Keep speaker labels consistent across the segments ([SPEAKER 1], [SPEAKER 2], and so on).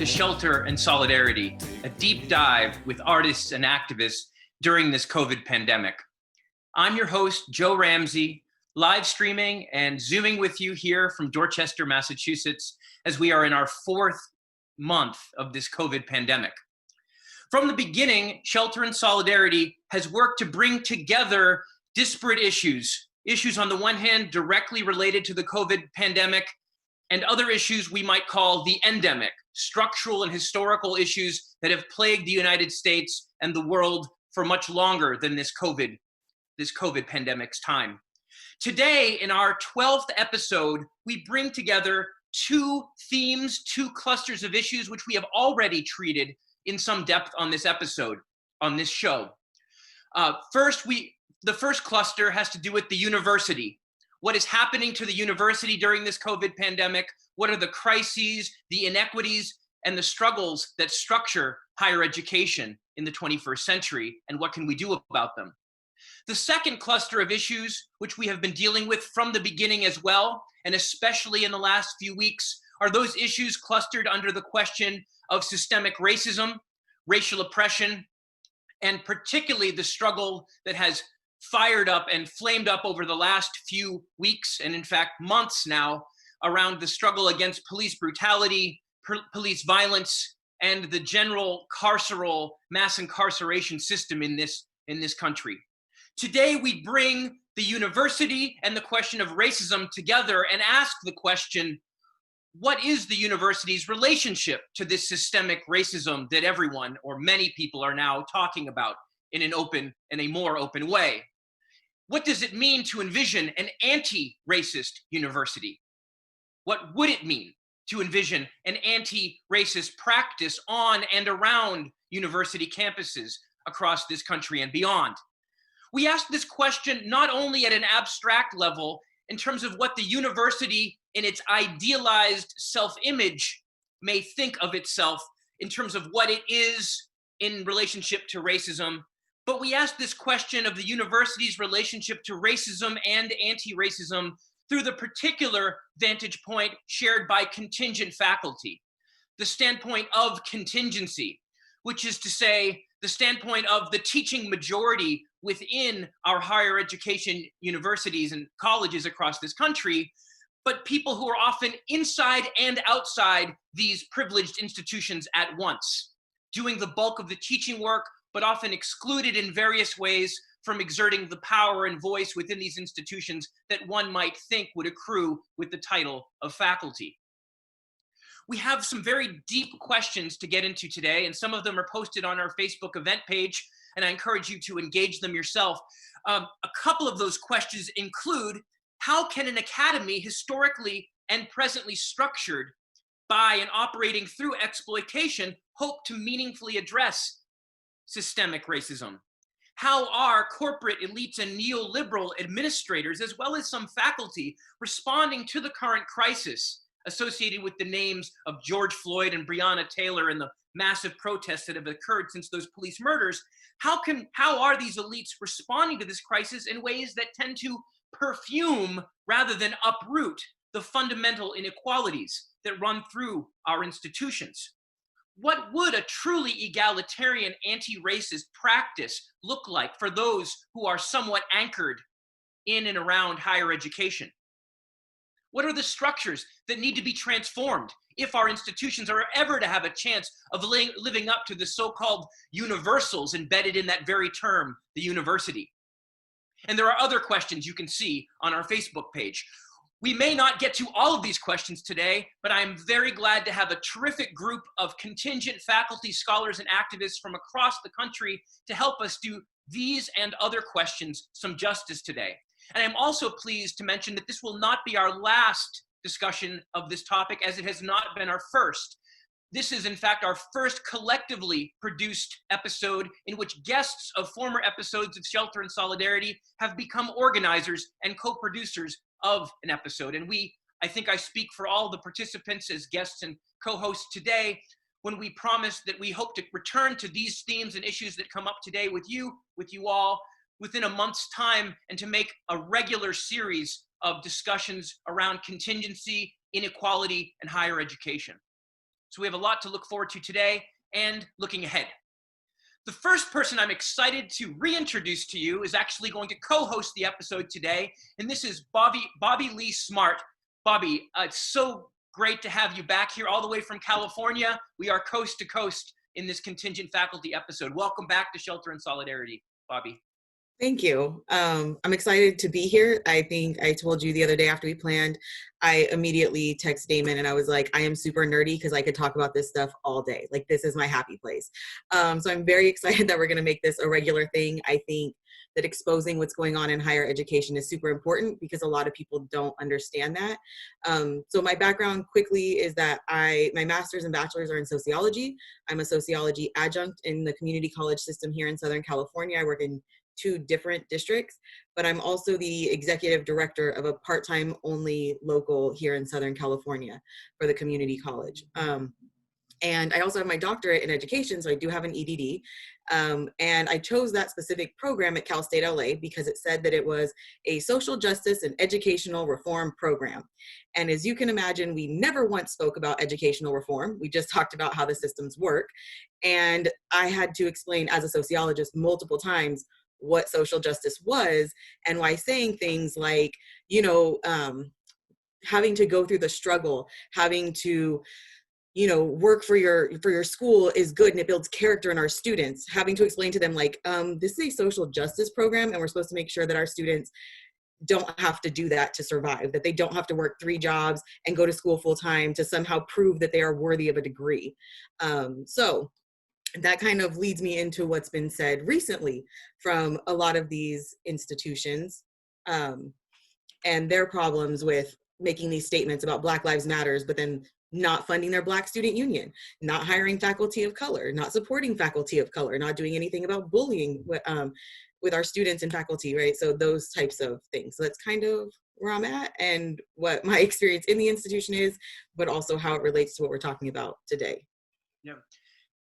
[SPEAKER 1] to Shelter and Solidarity, a deep dive with artists and activists during this COVID pandemic. I'm your host, Joe Ramsey, live streaming and Zooming with you here from Dorchester, Massachusetts, as we are in our fourth month of this COVID pandemic. From the beginning, Shelter and Solidarity has worked to bring together disparate issues on the one hand directly related to the COVID pandemic, and other issues we might call the endemic, structural and historical issues that have plagued the United States and the world for much longer than this COVID pandemic's time. Today, in our 12th episode, we bring together two themes, two clusters of issues which we have already treated in some depth on this episode, on this show. The first cluster has to do with the university. What is happening to the university during this COVID pandemic? What are the crises, the inequities, and the struggles that structure higher education in the 21st century, and what can we do about them? The second cluster of issues, which we have been dealing with from the beginning as well, and especially in the last few weeks, are those issues clustered under the question of systemic racism, racial oppression, and particularly the struggle that has fired up and flamed up over the last few weeks, and in fact months now, around the struggle against police brutality, police violence, and the general carceral mass incarceration system in this country. Today we bring the university and the question of racism together and ask the question, what is the university's relationship to this systemic racism that everyone or many people are now talking about in a more open way? What does it mean to envision an anti-racist university? What would it mean to envision an anti-racist practice on and around university campuses across this country and beyond? We ask this question not only at an abstract level in terms of what the university in its idealized self-image may think of itself in terms of what it is in relationship to racism, but we ask this question of the university's relationship to racism and anti-racism through the particular vantage point shared by contingent faculty, the standpoint of contingency, which is to say the standpoint of the teaching majority within our higher education universities and colleges across this country, but people who are often inside and outside these privileged institutions at once, doing the bulk of the teaching work, but often excluded in various ways from exerting the power and voice within these institutions that one might think would accrue with the title of faculty. We have some very deep questions to get into today, and some of them are posted on our Facebook event page, and I encourage you to engage them yourself. A couple of those questions include, how can an academy historically and presently structured by and operating through exploitation hope to meaningfully address systemic racism? How are corporate elites and neoliberal administrators, as well as some faculty, responding to the current crisis associated with the names of George Floyd and Breonna Taylor and the massive protests that have occurred since those police murders? How are these elites responding to this crisis in ways that tend to perfume rather than uproot the fundamental inequalities that run through our institutions? What would a truly egalitarian anti-racist practice look like for those who are somewhat anchored in and around higher education? What are the structures that need to be transformed if our institutions are ever to have a chance of living up to the so-called universals embedded in that very term, the university? And there are other questions you can see on our Facebook page. We may not get to all of these questions today, but I'm very glad to have a terrific group of contingent faculty, scholars, and activists from across the country to help us do these and other questions some justice today. And I'm also pleased to mention that this will not be our last discussion of this topic, as it has not been our first. This is, in fact, our first collectively produced episode in which guests of former episodes of Shelter and Solidarity have become organizers and co-producers of an episode. And I think I speak for all the participants as guests and co-hosts today when we promise that we hope to return to these themes and issues that come up today with you all within a month's time, and to make a regular series of discussions around contingency, inequality, and higher education. So we have a lot to look forward to today and looking ahead. The first person I'm excited to reintroduce to you is actually going to co-host the episode today, and this is Bobbi-Lee Smart. Bobbi, it's so great to have you back here all the way from California. We are coast to coast in this contingent faculty episode. Welcome back to Shelter in Solidarity, Bobbi.
[SPEAKER 2] Thank you. I'm excited to be here. I think I told you the other day after we planned, I immediately texted Damon and I was like, I am super nerdy because I could talk about this stuff all day. Like, this is my happy place. So I'm very excited that we're going to make this a regular thing. I think that exposing what's going on in higher education is super important because a lot of people don't understand that. So my background quickly is that my master's and bachelor's are in sociology. I'm a sociology adjunct in the community college system here in Southern California. I work in 2 different districts, but I'm also the executive director of a part-time only local here in Southern California for the community college. And I also have my doctorate in education, so I do have an EDD. And I chose that specific program at Cal State LA because it said that it was a social justice and educational reform program. And as you can imagine, we never once spoke about educational reform. We just talked about how the systems work. And I had to explain as a sociologist multiple times what social justice was and why saying things like, having to go through the struggle, having to work for your school is good and it builds character in our students, having to explain to them like, this is a social justice program and we're supposed to make sure that our students don't have to do that to survive, that they don't have to work 3 jobs and go to school full time to somehow prove that they are worthy of a degree. So that kind of leads me into what's been said recently from a lot of these institutions and their problems with making these statements about Black Lives Matters, but then not funding their Black student union, not hiring faculty of color, not supporting faculty of color, not doing anything about bullying with our students and faculty, right? So those types of things. So that's kind of where I'm at and what my experience in the institution is, but also how it relates to what we're talking about today.
[SPEAKER 1] Yeah.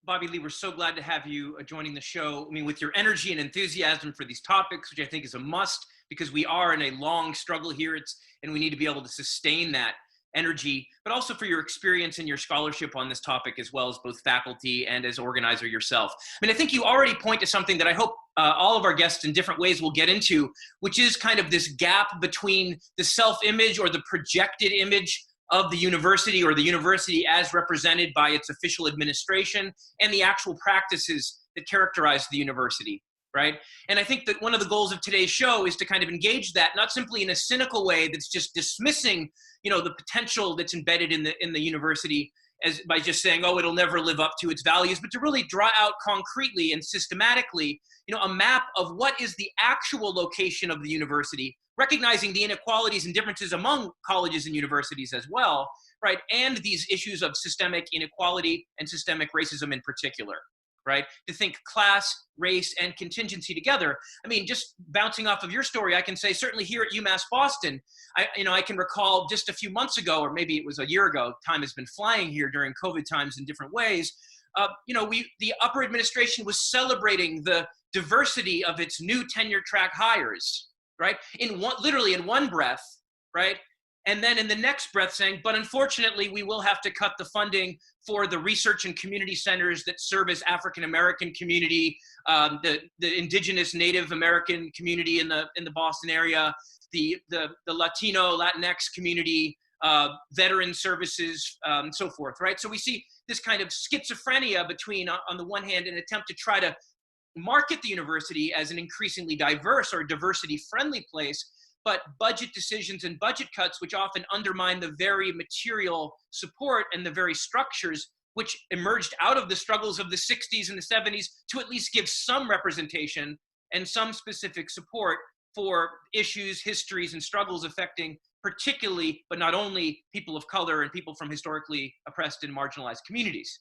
[SPEAKER 1] Bobbi-Lee, we're so glad to have you joining the show. I mean, with your energy and enthusiasm for these topics, which I think is a must because we are in a long struggle here, and we need to be able to sustain that energy, but also for your experience and your scholarship on this topic, as well as both faculty and as organizer yourself. I mean, I think you already point to something that I hope all of our guests in different ways will get into, which is kind of this gap between the self-image or the projected image of the university or the university as represented by its official administration and the actual practices that characterize the university, right? And I think that one of the goals of today's show is to kind of engage that, not simply in a cynical way that's just dismissing, the potential that's embedded in the university as by just saying, oh, it'll never live up to its values, but to really draw out concretely and systematically, a map of what is the actual location of the university, recognizing the inequalities and differences among colleges and universities as well, right? And these issues of systemic inequality and systemic racism in particular, right? To think class, race, and contingency together. I mean, just bouncing off of your story, I can say certainly here at UMass Boston, I can recall just a few months ago, or maybe it was a year ago, time has been flying here during COVID times in different ways. The upper administration was celebrating the diversity of its new tenure track hires, right? Literally in one breath, right? And then in the next breath saying, but unfortunately, we will have to cut the funding for the research and community centers that service African-American community, the indigenous Native American community in the Boston area, the Latino, Latinx community, veteran services, and so forth, right? So we see this kind of schizophrenia between, on the one hand, an attempt to try to market the university as an increasingly diverse or diversity-friendly place, but budget decisions and budget cuts, which often undermine the very material support and the very structures which emerged out of the struggles of the 60s and the 70s to at least give some representation and some specific support for issues, histories, and struggles affecting particularly, but not only, people of color and people from historically oppressed and marginalized communities.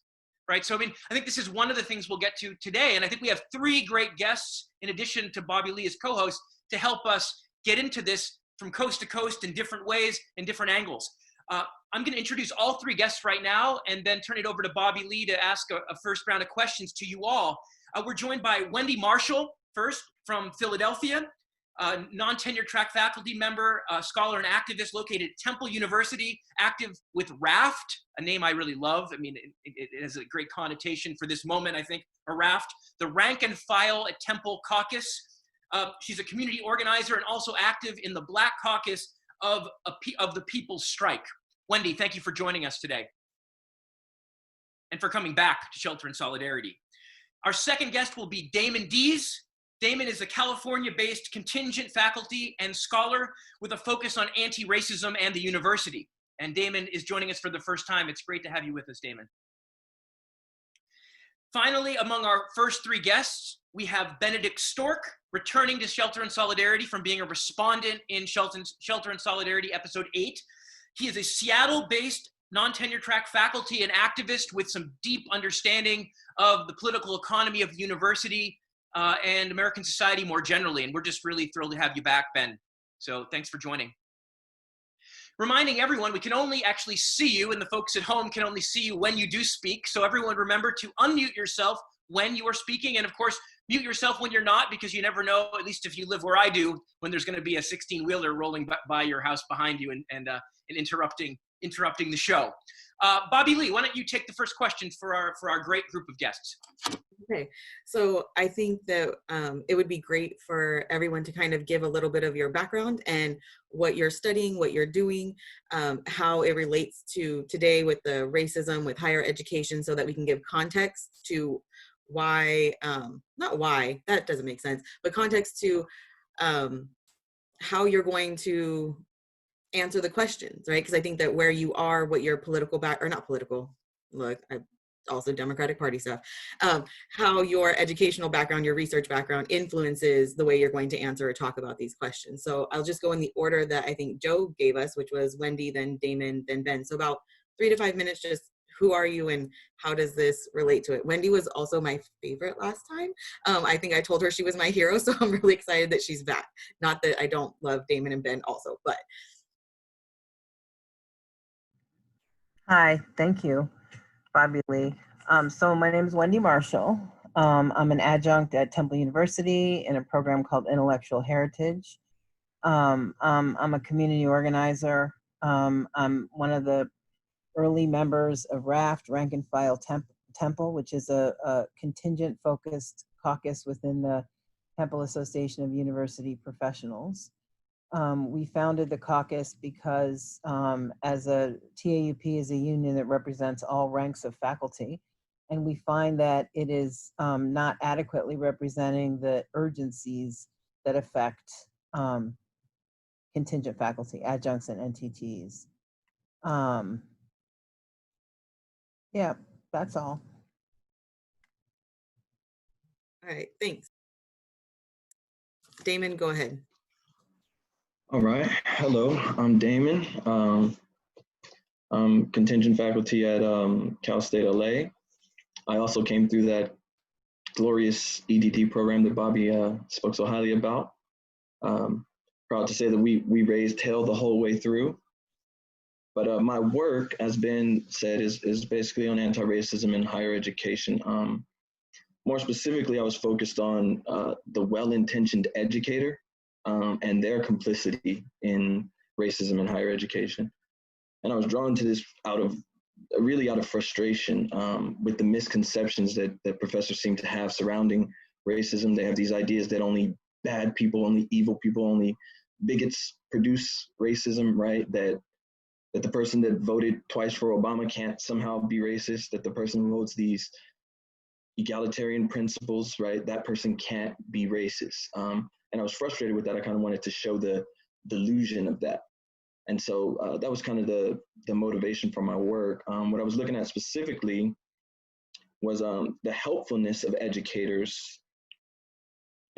[SPEAKER 1] Right. So, I think this is one of the things we'll get to today. And I think we have 3 great guests, in addition to Bobbi-Lee as co-host, to help us get into this from coast to coast in different ways and different angles. I'm going to introduce all 3 guests right now and then turn it over to Bobbi-Lee to ask a first round of questions to you all. We're joined by Wendy Marshall, first, from Philadelphia. non-tenure track faculty member, scholar and activist located at Temple University, active with RAFT, a name I really love. I mean, it has a great connotation for this moment, I think, a RAFT, the rank and file at Temple Caucus. She's a community organizer and also active in the Black Caucus of the People's Strike. Wendy, thank you for joining us today and for coming back to Shelter in Solidarity. Our second guest will be Damon Dees. Damon is a California-based contingent faculty and scholar with a focus on anti-racism and the university. And Damon is joining us for the first time. It's great to have you with us, Damon. Finally, among our first three guests, we have Benedict Stork, returning to Shelter in Solidarity from being a respondent in Shelter in Solidarity episode 8. He is a Seattle-based non-tenure track faculty and activist with some deep understanding of the political economy of the university and American society more generally. And we're just really thrilled to have you back, Ben. So thanks for joining. Reminding everyone, we can only actually see you, and the folks at home can only see you when you do speak. So everyone remember to unmute yourself when you are speaking. And of course, mute yourself when you're not, because you never know, at least if you live where I do, when there's going to be a 16-wheeler rolling by your house behind you and interrupting the show. Bobbi-Lee, why don't you take the first question for our great group of guests?
[SPEAKER 2] Okay, so I think that it would be great for everyone to kind of give a little bit of your background and what you're studying, what you're doing, how it relates to today with the racism, with higher education, so that we can give context to why, not why, that doesn't make sense, but context to how you're going to answer the questions, right? Because I think that where you are, what your political not political, look, I also Democratic Party stuff, how your educational background, your research background influences the way you're going to answer or talk about these questions. So I'll just go in the order that I think Joe gave us, which was Wendy, then Damon, then Ben. So about 3 to 5 minutes, just who are you and how does this relate to it? Wendy was also my favorite last time. I think I told her she was my hero, so I'm really excited that she's back. Not that I don't love Damon and Ben also, but.
[SPEAKER 3] Hi, thank you, Bobbi-Lee. So my name is Wendy Marshall. I'm an adjunct at Temple University in a program called Intellectual Heritage. I'm a community organizer. I'm one of the early members of RAFT, Rank and File Temple, which is a contingent-focused caucus within the Temple Association of University Professionals. We founded the caucus because as a TAUP is a union that represents all ranks of faculty, and we find that it is not adequately representing the urgencies that affect contingent faculty, adjuncts and NTTs. Yeah, that's all.
[SPEAKER 2] All right, thanks. Damon, go ahead.
[SPEAKER 4] All right, hello, I'm Damon. I'm contingent faculty at Cal State LA. I also came through that glorious EDD program that Bobby spoke so highly about. Proud to say that we raised hell the whole way through. But my work, as Ben said, is basically on anti-racism in higher education. More specifically, I was focused on the well-intentioned educator and their complicity in racism in higher education. And I was drawn to this out of frustration with the misconceptions that professors seem to have surrounding racism. They have these ideas that only bad people, only evil people, only bigots produce racism, right? That the person that voted twice for Obama can't somehow be racist, that the person who holds these egalitarian principles, right, that person can't be racist. And I was frustrated with that. I kind of wanted to show the delusion of that. And so that was kind of the motivation for my work. What I was looking at specifically was the helpfulness of educators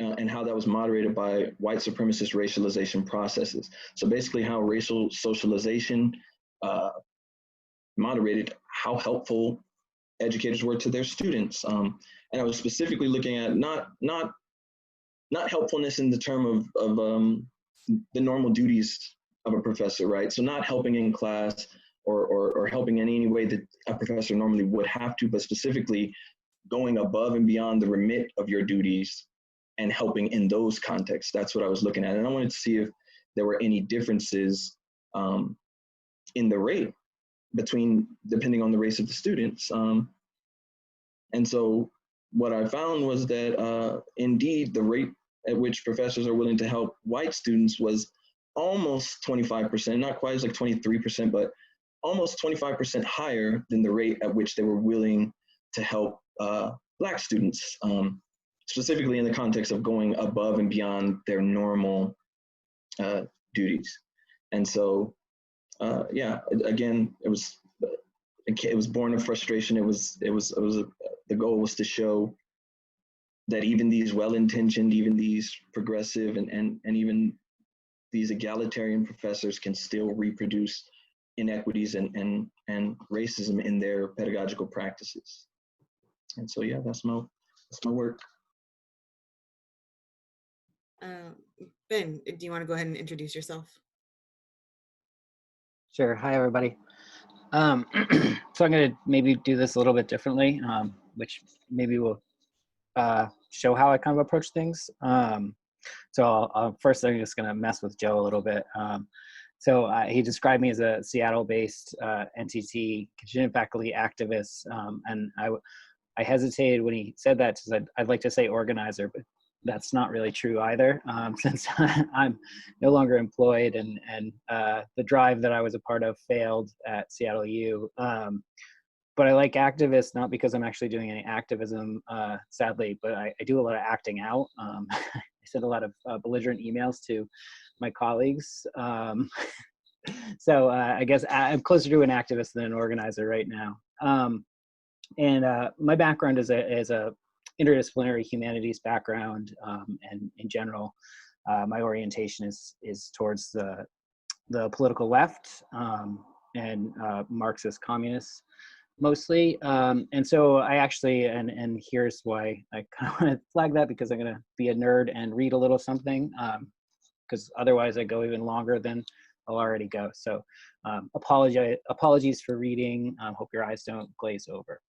[SPEAKER 4] and how that was moderated by white supremacist racialization processes. So basically how racial socialization moderated how helpful educators were to their students. And I was specifically looking at not helpfulness in the term of the normal duties of a professor, right? So not helping in class or helping in any way that a professor normally would have to, but specifically going above and beyond the remit of your duties and helping in those contexts. That's what I was looking at. And I wanted to see if there were any differences in the rate depending on the race of the students. And so what I found was that indeed the rate at which professors are willing to help white students was almost 25%, not quite as like 23%, but almost 25% higher than the rate at which they were willing to help Black students, specifically in the context of going above and beyond their normal duties. And so, yeah, again, it was born of frustration. The goal was to show that even these well-intentioned, even these progressive and even these egalitarian professors can still reproduce inequities and racism in their pedagogical practices. And so, yeah, that's my work.
[SPEAKER 2] Ben, do you want to go ahead and introduce yourself?
[SPEAKER 5] Sure. Hi, everybody. So I'm going to maybe do this a little bit differently, which maybe will show how I kind of approach things. So first, I'm just going to mess with Joe a little bit. So he described me as a Seattle-based NTT contingent faculty activist, and I hesitated when he said that because I'd like to say organizer, but that's not really true either, since I'm no longer employed and the drive that I was a part of failed at Seattle U. But I like activists, not because I'm actually doing any activism, sadly, but I do a lot of acting out. I send a lot of belligerent emails to my colleagues. So I guess I'm closer to an activist than an organizer right now. And my background is a interdisciplinary humanities background, and in general, my orientation is towards the political left and Marxist communists mostly. And so I actually, and here's why I kind of want to flag that, because I'm going to be a nerd and read a little something, because otherwise I go even longer than I'll already go. So apologies for reading. Hope your eyes don't glaze over.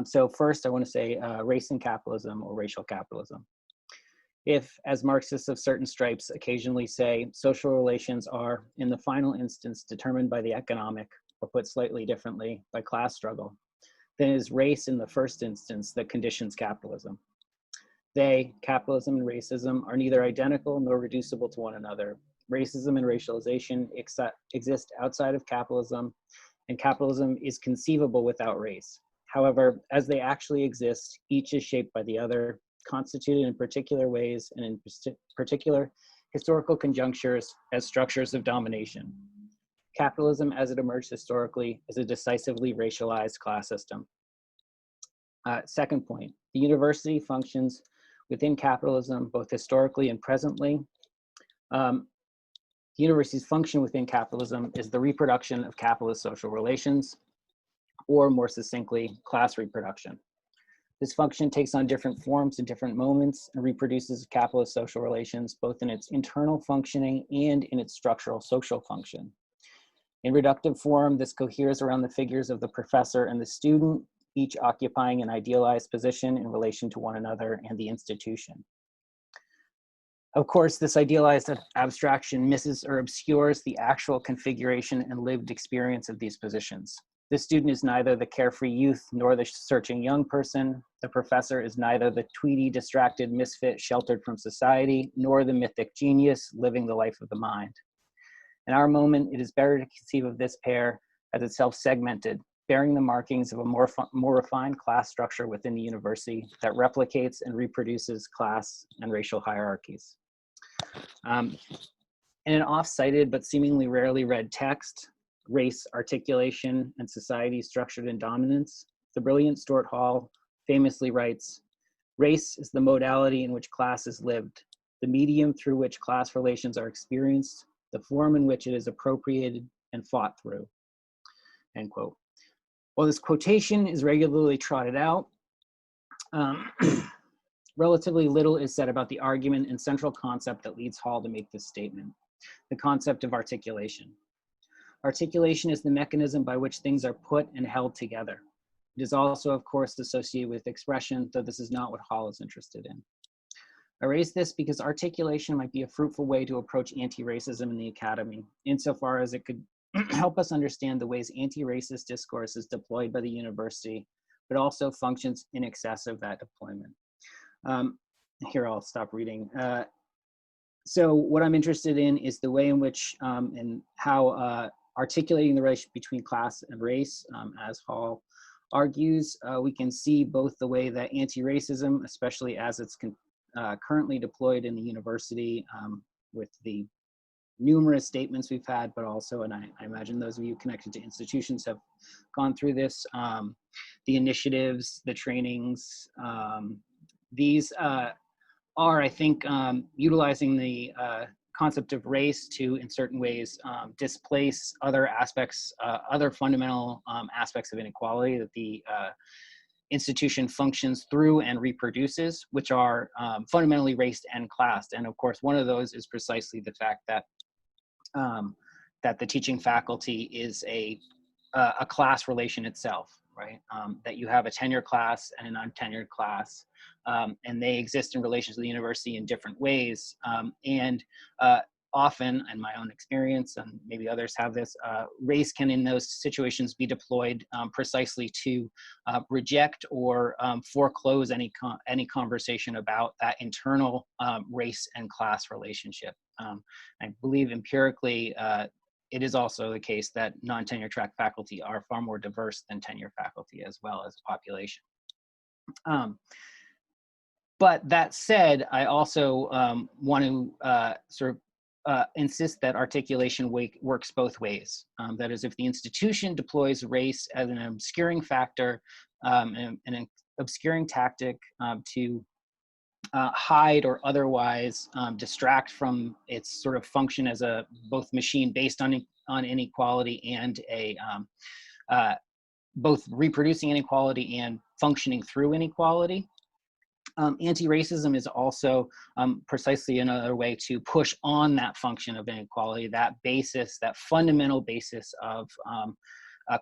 [SPEAKER 5] So first, I want to say race and capitalism, or racial capitalism. If, as Marxists of certain stripes occasionally say, social relations are, in the final instance, determined by the economic, or put slightly differently, by class struggle, then it is race in the first instance that conditions capitalism. They, capitalism and racism, are neither identical nor reducible to one another. Racism and racialization exist outside of capitalism, and capitalism is conceivable without race. However, as they actually exist, each is shaped by the other, constituted in particular ways and in particular historical conjunctures as structures of domination. Capitalism, as it emerged historically, is a decisively racialized class system. Second point, the university functions within capitalism, both historically and presently. The university's function within capitalism is the reproduction of capitalist social relations, or more succinctly, class reproduction. This function takes on different forms in different moments and reproduces capitalist social relations, both in its internal functioning and in its structural social function. In reductive form, this coheres around the figures of the professor and the student, each occupying an idealized position in relation to one another and the institution. Of course, this idealized abstraction misses or obscures the actual configuration and lived experience of these positions. The student is neither the carefree youth nor the searching young person. The professor is neither the tweedy, distracted misfit sheltered from society, nor the mythic genius living the life of the mind. In our moment, it is better to conceive of this pair as itself segmented, bearing the markings of a more refined class structure within the university that replicates and reproduces class and racial hierarchies. In an oft-cited but seemingly rarely read text, Race, Articulation, and Society Structured in Dominance, the brilliant Stuart Hall famously writes, "Race is the modality in which class is lived, the medium through which class relations are experienced, the form in which it is appropriated and fought through." End quote. While this quotation is regularly trotted out, relatively little is said about the argument and central concept that leads Hall to make this statement, the concept of articulation. Articulation is the mechanism by which things are put and held together. It is also, of course, associated with expression, though this is not what Hall is interested in. I raise this because articulation might be a fruitful way to approach anti-racism in the academy, insofar as it could help us understand the ways anti-racist discourse is deployed by the university, but also functions in excess of that deployment. Here, I'll stop reading. So what I'm interested in is the way in which and how articulating the relation between class and race, as Hall argues, we can see both the way that anti-racism, especially as it's currently deployed in the university with the numerous statements we've had, but also, and I imagine those of you connected to institutions have gone through this, the initiatives, the trainings, these are, I think, utilizing the concept of race to, in certain ways, displace other aspects, other fundamental aspects of inequality that the institution functions through and reproduces, which are fundamentally race and class. And of course, one of those is precisely the fact that that the teaching faculty is a class relation itself, right? That you have a tenured class and an untenured class, and they exist in relation to the university in different ways. Often, in my own experience, and maybe others have this, race can in those situations be deployed precisely to reject or foreclose any conversation about that internal race and class relationship. I believe empirically, it is also the case that non-tenure track faculty are far more diverse than tenure faculty as well as a population. But that said, I also want to sort of insist that articulation works both ways. That is, if the institution deploys race as an obscuring factor, and an obscuring tactic to hide or otherwise distract from its sort of function as a both machine based on inequality and a both reproducing inequality and functioning through inequality. Anti-racism is also precisely another way to push on that function of inequality, that basis, that fundamental basis of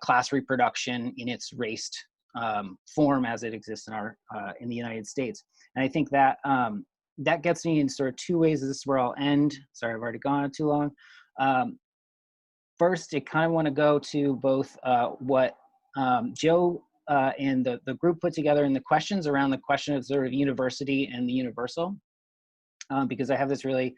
[SPEAKER 5] class reproduction in its raced form as it exists in the United States. And I think that that gets me in sort of two ways. This is where I'll end. Sorry, I've already gone on too long. First, I kind of want to go to both what Joe and the group put together in the questions around the question of sort of university and the universal, because I have this really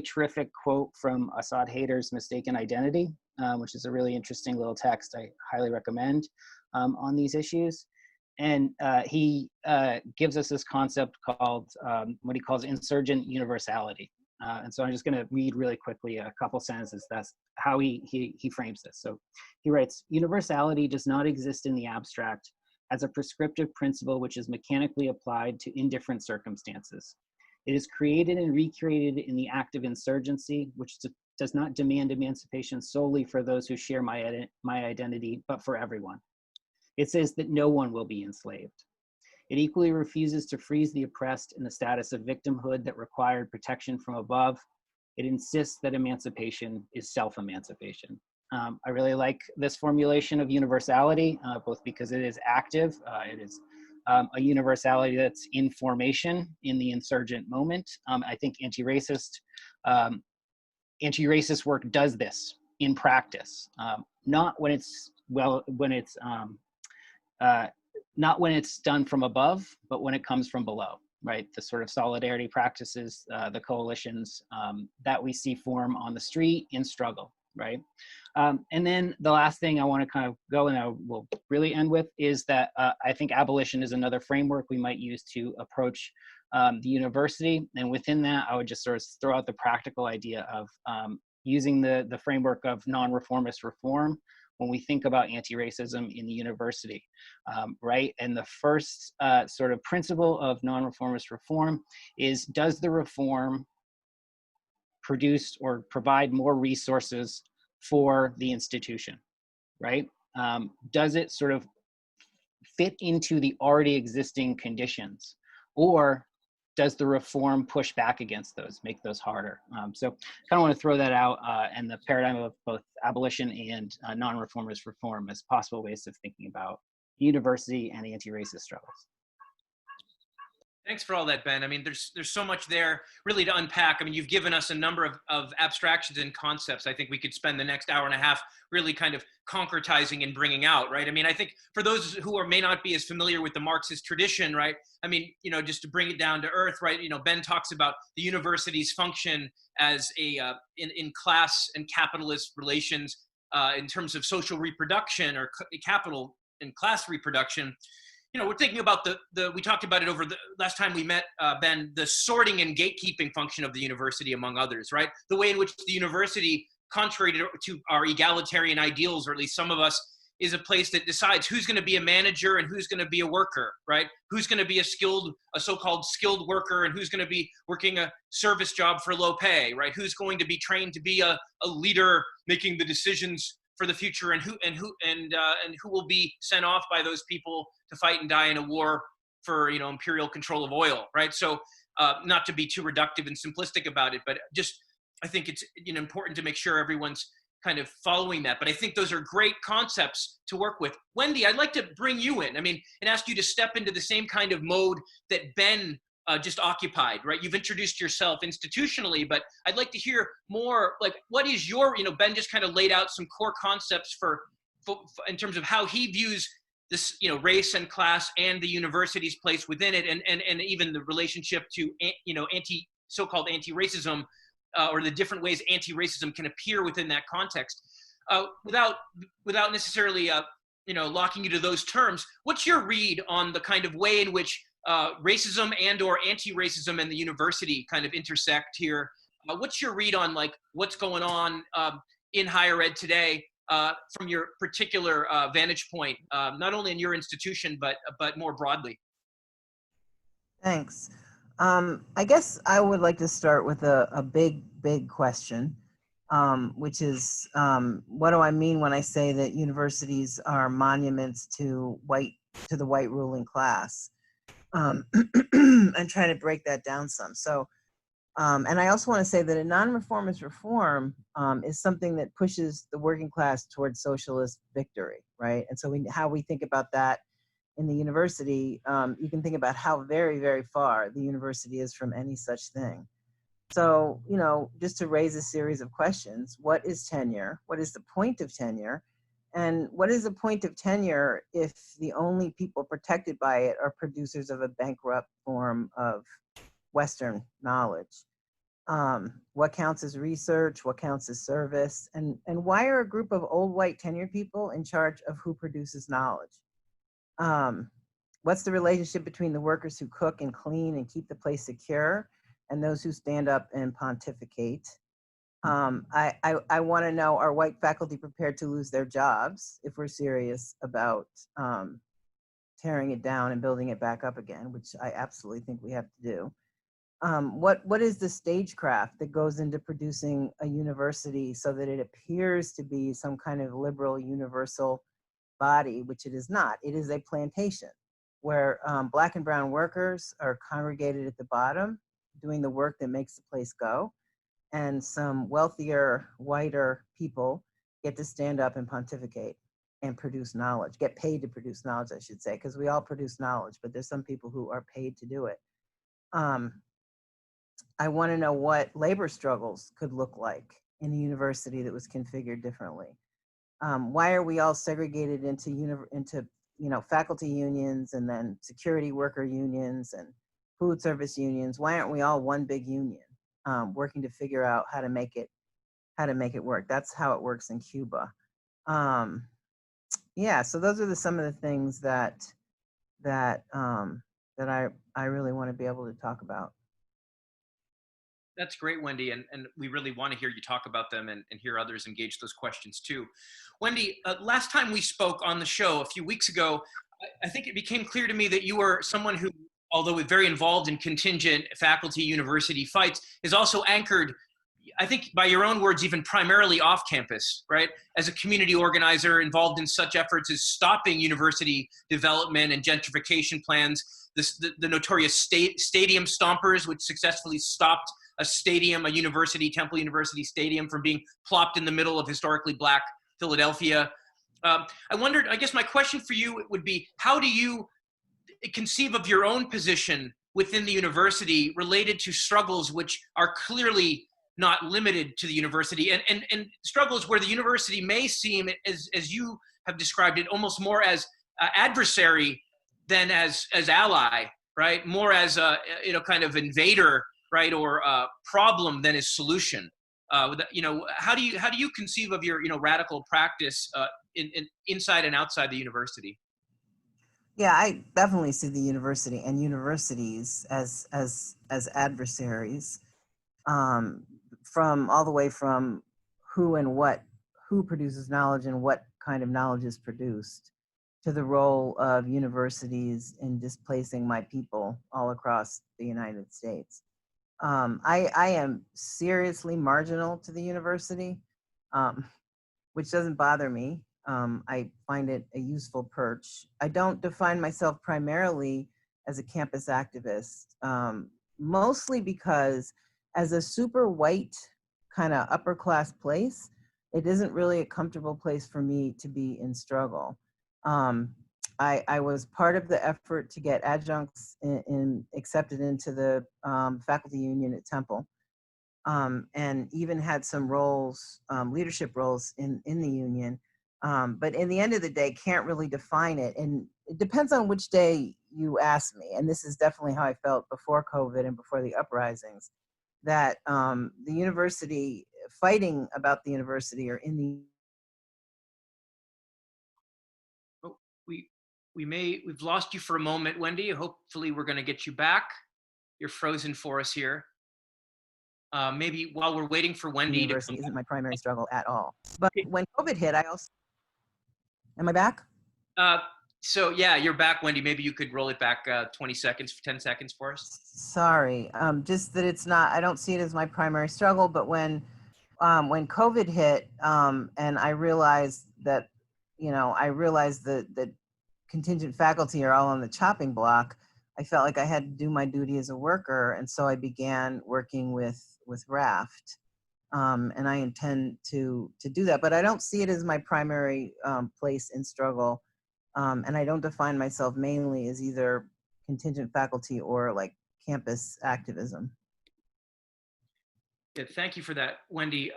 [SPEAKER 5] terrific quote from Assad Haider's Mistaken Identity, which is a really interesting little text I highly recommend on these issues. And he gives us this concept called what he calls insurgent universality. And so I'm just going to read really quickly a couple sentences. That's how he frames this. So he writes, universality does not exist in the abstract as a prescriptive principle which is mechanically applied to indifferent circumstances. It is created and recreated in the act of insurgency, which does not demand emancipation solely for those who share my identity, but for everyone. It says that no one will be enslaved. It equally refuses to freeze the oppressed in the status of victimhood that required protection from above. It insists that emancipation is self-emancipation. I really like this formulation of universality, both because it is active, it is a universality that's in formation in the insurgent moment. I think anti-racist work does this in practice, not when it's not when it's done from above, but when it comes from below, right? The sort of solidarity practices, the coalitions that we see form on the street in struggle, right? And then the last thing I want to kind of go and I will really end with is that I think abolition is another framework we might use to approach the university. And within that, I would just sort of throw out the practical idea of using the framework of non-reformist reform when we think about anti-racism in the university, right? And the first sort of principle of non-reformist reform is, does the reform produce or provide more resources for the institution, right? Does it sort of fit into the already existing conditions, or does the reform push back against those, make those harder? So kind of want to throw that out and the paradigm of both abolition and non-reformist reform as possible ways of thinking about university and anti-racist struggles.
[SPEAKER 1] Thanks for all that, Ben. I mean, there's so much there really to unpack. I mean, you've given us a number of abstractions and concepts. I think we could spend the next hour and a half really kind of concretizing and bringing out, right? I mean, I think for those who may not be as familiar with the Marxist tradition, right? I mean, just to bring it down to earth, right? Ben talks about the university's function as a in class and capitalist relations in terms of social reproduction or capital and class reproduction. We're thinking about we talked about it over the last time we met, Ben, the sorting and gatekeeping function of the university, among others, right? The way in which the university, contrary to our egalitarian ideals, or at least some of us, is a place that decides who's going to be a manager and who's going to be a worker, right? Who's going to be a so-called skilled worker and who's going to be working a service job for low pay, right? Who's going to be trained to be a leader making the decisions for the future, and who will be sent off by those people to fight and die in a war for imperial control of oil, right? So not to be too reductive and simplistic about it, but just I think it's important to make sure everyone's kind of following that. But I think those are great concepts to work with. Wendy, I'd like to bring you in. I mean, and ask you to step into the same kind of mode that Ben just occupied, right? You've introduced yourself institutionally, but I'd like to hear more, like, what is your, Ben just kind of laid out some core concepts for in terms of how he views this, race and class and the university's place within it, and even the relationship to, so-called anti-racism, or the different ways anti-racism can appear within that context. Without necessarily, locking you to those terms, what's your read on the kind of way in which racism and or anti-racism and the university kind of intersect here? What's your read on what's going on in higher ed today from your particular vantage point, not only in your institution, but more broadly?
[SPEAKER 3] Thanks. I guess I would like to start with a big question, which is, what do I mean when I say that universities are monuments to the white ruling class? I'm trying to break that down some. So, and I also want to say that a non-reformist reform is something that pushes the working class towards socialist victory, right? And so how we think about that in the university, you can think about how very, very far the university is from any such thing. So, just to raise a series of questions: what is tenure? What is the point of tenure? And what is the point of tenure if the only people protected by it are producers of a bankrupt form of Western knowledge? What counts as research? What counts as service? And why are a group of old white tenured people in charge of who produces knowledge? What's the relationship between the workers who cook and clean and keep the place secure and those who stand up and pontificate? I want to know, are white faculty prepared to lose their jobs if we're serious about tearing it down and building it back up again, which I absolutely think we have to do? What is the stagecraft that goes into producing a university so that it appears to be some kind of liberal universal body, which it is not? It is a plantation where Black and brown workers are congregated at the bottom doing the work that makes the place go, and some wealthier, whiter people get to stand up and pontificate and produce knowledge, get paid to produce knowledge, I should say, because we all produce knowledge, but there's some people who are paid to do it. I want to know what labor struggles could look like in a university that was configured differently. Why are we all segregated into faculty unions and then security worker unions and food service unions? Why aren't we all one big union working to figure out how to make it work? That's how it works in Cuba. Yeah, so those are some of the things that I really want to be able to talk about.
[SPEAKER 1] That's great, Wendy, and we really want to hear you talk about them and hear others engage those questions too. Wendy, last time we spoke on the show a few weeks ago, I think it became clear to me that you were someone who, although very involved in contingent faculty university fights, is also anchored, I think by your own words, even primarily off campus, right? As a community organizer involved in such efforts as stopping university development and gentrification plans, the notorious stadium stompers, which successfully stopped a university, Temple University stadium, from being plopped in the middle of historically Black Philadelphia. I wondered, I guess my question for you would be, how do you conceive of your own position within the university related to struggles which are clearly not limited to the university, and struggles where the university may seem, as you have described it, almost more as adversary than as ally, right? More as a kind of invader, right, or a problem than as solution. How do you conceive of your radical practice inside and outside the university?
[SPEAKER 3] Yeah, I definitely see the university and universities as adversaries, from all the way from who produces knowledge and what kind of knowledge is produced, to the role of universities in displacing my people all across the United States. I am seriously marginal to the university, which doesn't bother me. I find it a useful perch. I don't define myself primarily as a campus activist, mostly because as a super white kind of upper class place, it isn't really a comfortable place for me to be in struggle. I was part of the effort to get adjuncts accepted into the faculty union at Temple, and even had some roles, leadership roles in the union. But in the end of the day, can't really define it. And it depends on which day you ask me. And this is definitely how I felt before COVID and before the uprisings, that the university, fighting about the university or in the...
[SPEAKER 1] Oh, we've lost you for a moment, Wendy. Hopefully we're going to get you back. You're frozen for us here. Maybe while we're waiting for Wendy to
[SPEAKER 3] University
[SPEAKER 1] come
[SPEAKER 3] isn't my primary struggle at all. But when COVID hit, I also... Am I back?
[SPEAKER 1] So yeah, you're back, Wendy. Maybe you could roll it back 10 seconds for us.
[SPEAKER 3] Sorry, just that it's not, I don't see it as my primary struggle, but when COVID hit, and I realized that, that contingent faculty are all on the chopping block, I felt like I had to do my duty as a worker. And so I began working with RAFT. And I intend to do that, but I don't see it as my primary place in struggle. And I don't define myself mainly as either contingent faculty or like campus activism.
[SPEAKER 1] Yeah, thank you for that, Wendy.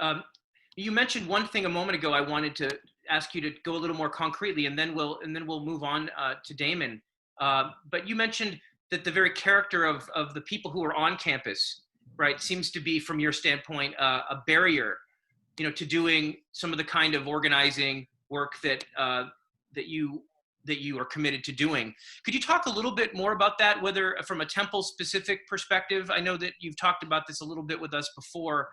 [SPEAKER 1] You mentioned one thing a moment ago. I wanted to ask you to go a little more concretely, and then we'll move on to Damon. But you mentioned that the very character of the people who are on campus, right, seems to be, from your standpoint, a barrier, to doing some of the kind of organizing work that you are committed to doing. Could you talk a little bit more about that, whether from a Temple specific perspective? I know that you've talked about this a little bit with us before.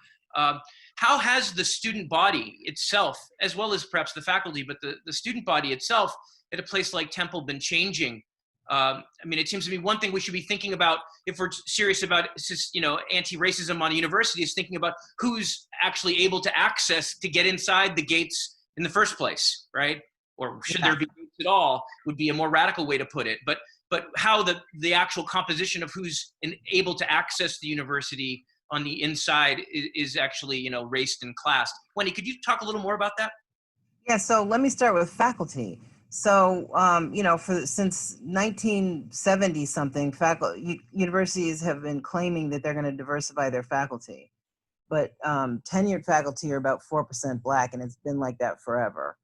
[SPEAKER 1] How has the student body itself, as well as perhaps the faculty, but the student body itself at a place like Temple been changing? I mean, it seems to me one thing we should be thinking about if we're serious about, anti-racism on a university is thinking about who's actually able to access to get inside the gates in the first place, right? Or should there be gates at all would be a more radical way to put it. But how the actual composition of who's able to access the university on the inside is actually, raced and classed. Wendy, could you talk a little more about that?
[SPEAKER 3] Yeah, so let me start with faculty. So, since 1970 something, universities have been claiming that they're going to diversify their faculty, but tenured faculty are about 4% Black, and it's been like that forever.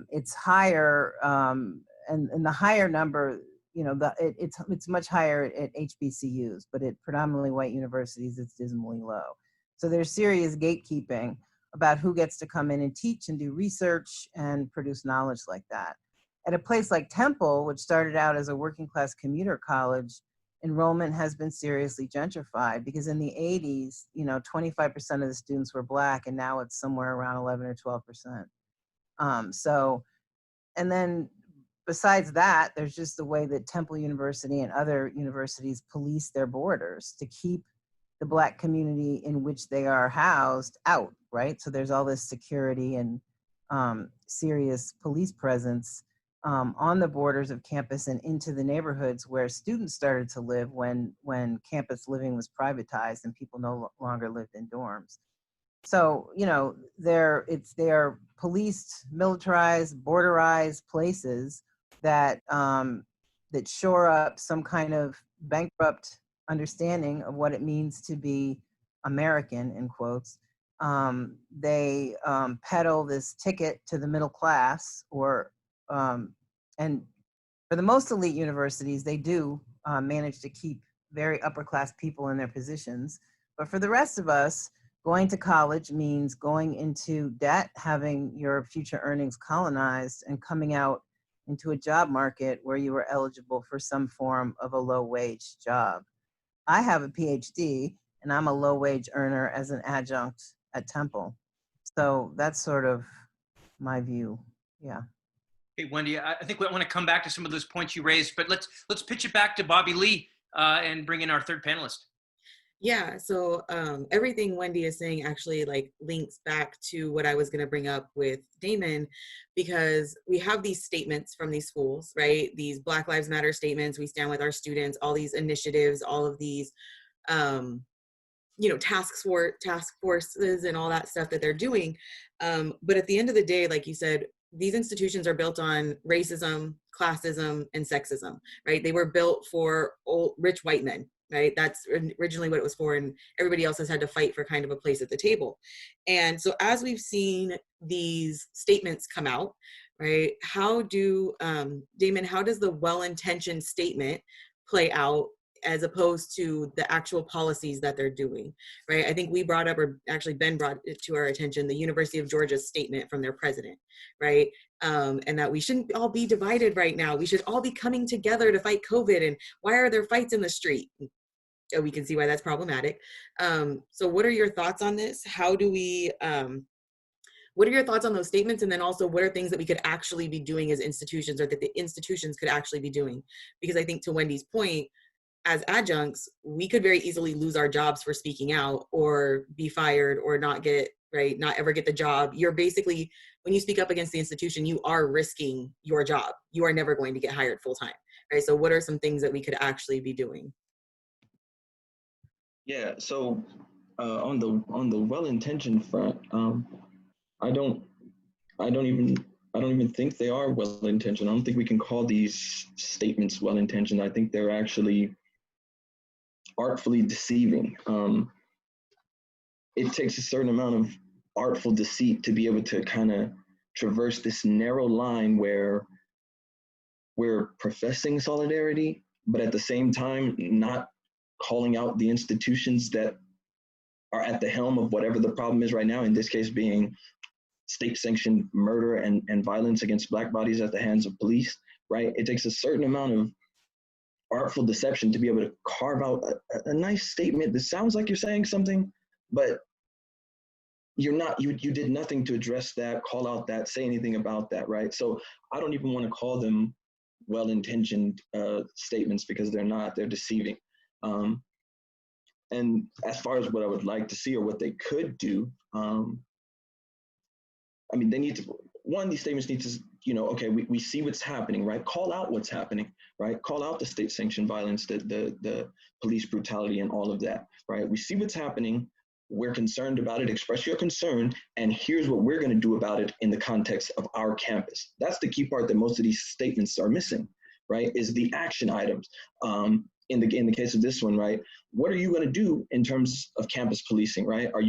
[SPEAKER 3] It's higher, and the higher number, it's much higher at HBCUs, but at predominantly white universities, it's dismally low. So there's serious gatekeeping about who gets to come in and teach and do research and produce knowledge like that. At a place like Temple, which started out as a working class commuter college, enrollment has been seriously gentrified, because in the 80s, 25% of the students were Black, and now it's somewhere around 11 or 12%. And then besides that, there's just the way that Temple University and other universities police their borders to keep the Black community in which they are housed out, right? So there's all this security and serious police presence on the borders of campus and into the neighborhoods where students started to live when campus living was privatized and people no longer lived in dorms. So, they are policed, militarized, borderized places that that shore up some kind of bankrupt understanding of what it means to be American, in quotes. They peddle this ticket to the middle class, and for the most elite universities, they do manage to keep very upper class people in their positions. But for the rest of us, going to college means going into debt, having your future earnings colonized, and coming out into a job market where you were eligible for some form of a low wage job. I have a PhD and I'm a low wage earner as an adjunct at Temple. So that's sort of my view. Yeah.
[SPEAKER 1] Hey, Wendy, I think we want to come back to some of those points you raised, but let's pitch it back to Bobbi-Lee and bring in our third panelist.
[SPEAKER 2] Yeah, so everything Wendy is saying actually like links back to what I was going to bring up with Damon, because we have these statements from these schools, right? These Black Lives Matter statements, we stand with our students, all these initiatives, all of these, task forces and all that stuff that they're doing. But at the end of the day, like you said, these institutions are built on racism, classism, and sexism, right? They were built for rich white men, right? That's originally what it was for, and everybody else has had to fight for kind of a place at the table. And so as we've seen these statements come out, right, Damon, how does the well-intentioned statement play out as opposed to the actual policies that they're doing, right? I think we brought up, or actually Ben brought it to our attention, the University of Georgia's statement from their president, right? And that we shouldn't all be divided right now. We should all be coming together to fight COVID. And why are there fights in the street? We can see why that's problematic. So what are your thoughts on this? How do we, what are your thoughts on those statements? And then also, what are things that we could actually be doing as institutions, or that the institutions could actually be doing? Because I think, to Wendy's point, as adjuncts, we could very easily lose our jobs for speaking out, or be fired, or not ever get the job. You're basically, when you speak up against the institution, you are risking your job. You are never going to get hired full time, right? So what are some things that we could actually be doing?
[SPEAKER 4] Yeah, so on the well-intentioned front, I don't even think they are well-intentioned. I don't think we can call these statements well-intentioned. I think they're actually artfully deceiving. It takes a certain amount of artful deceit to be able to kind of traverse this narrow line where we're professing solidarity, but at the same time not calling out the institutions that are at the helm of whatever the problem is right now, in this case being state-sanctioned murder and violence against Black bodies at the hands of police, right? It takes a certain amount of artful deception to be able to carve out a nice statement that sounds like you're saying something, but you're not. You did nothing to address that, call out that, say anything about that, right? So I don't even want to call them well-intentioned statements, because they're not. They're deceiving. And as far as what I would like to see, or what they could do, I mean, they need to, these statements need to, okay, we see what's happening, right? Call out what's happening, right? Call out the state-sanctioned violence, the police brutality and all of that, right? We see what's happening. We're concerned about it. Express your concern. And here's what we're going to do about it in the context of our campus. That's the key part that most of these statements are missing, right? Is the action items. In the case of this one, right? What are you going to do in terms of campus policing, right? Are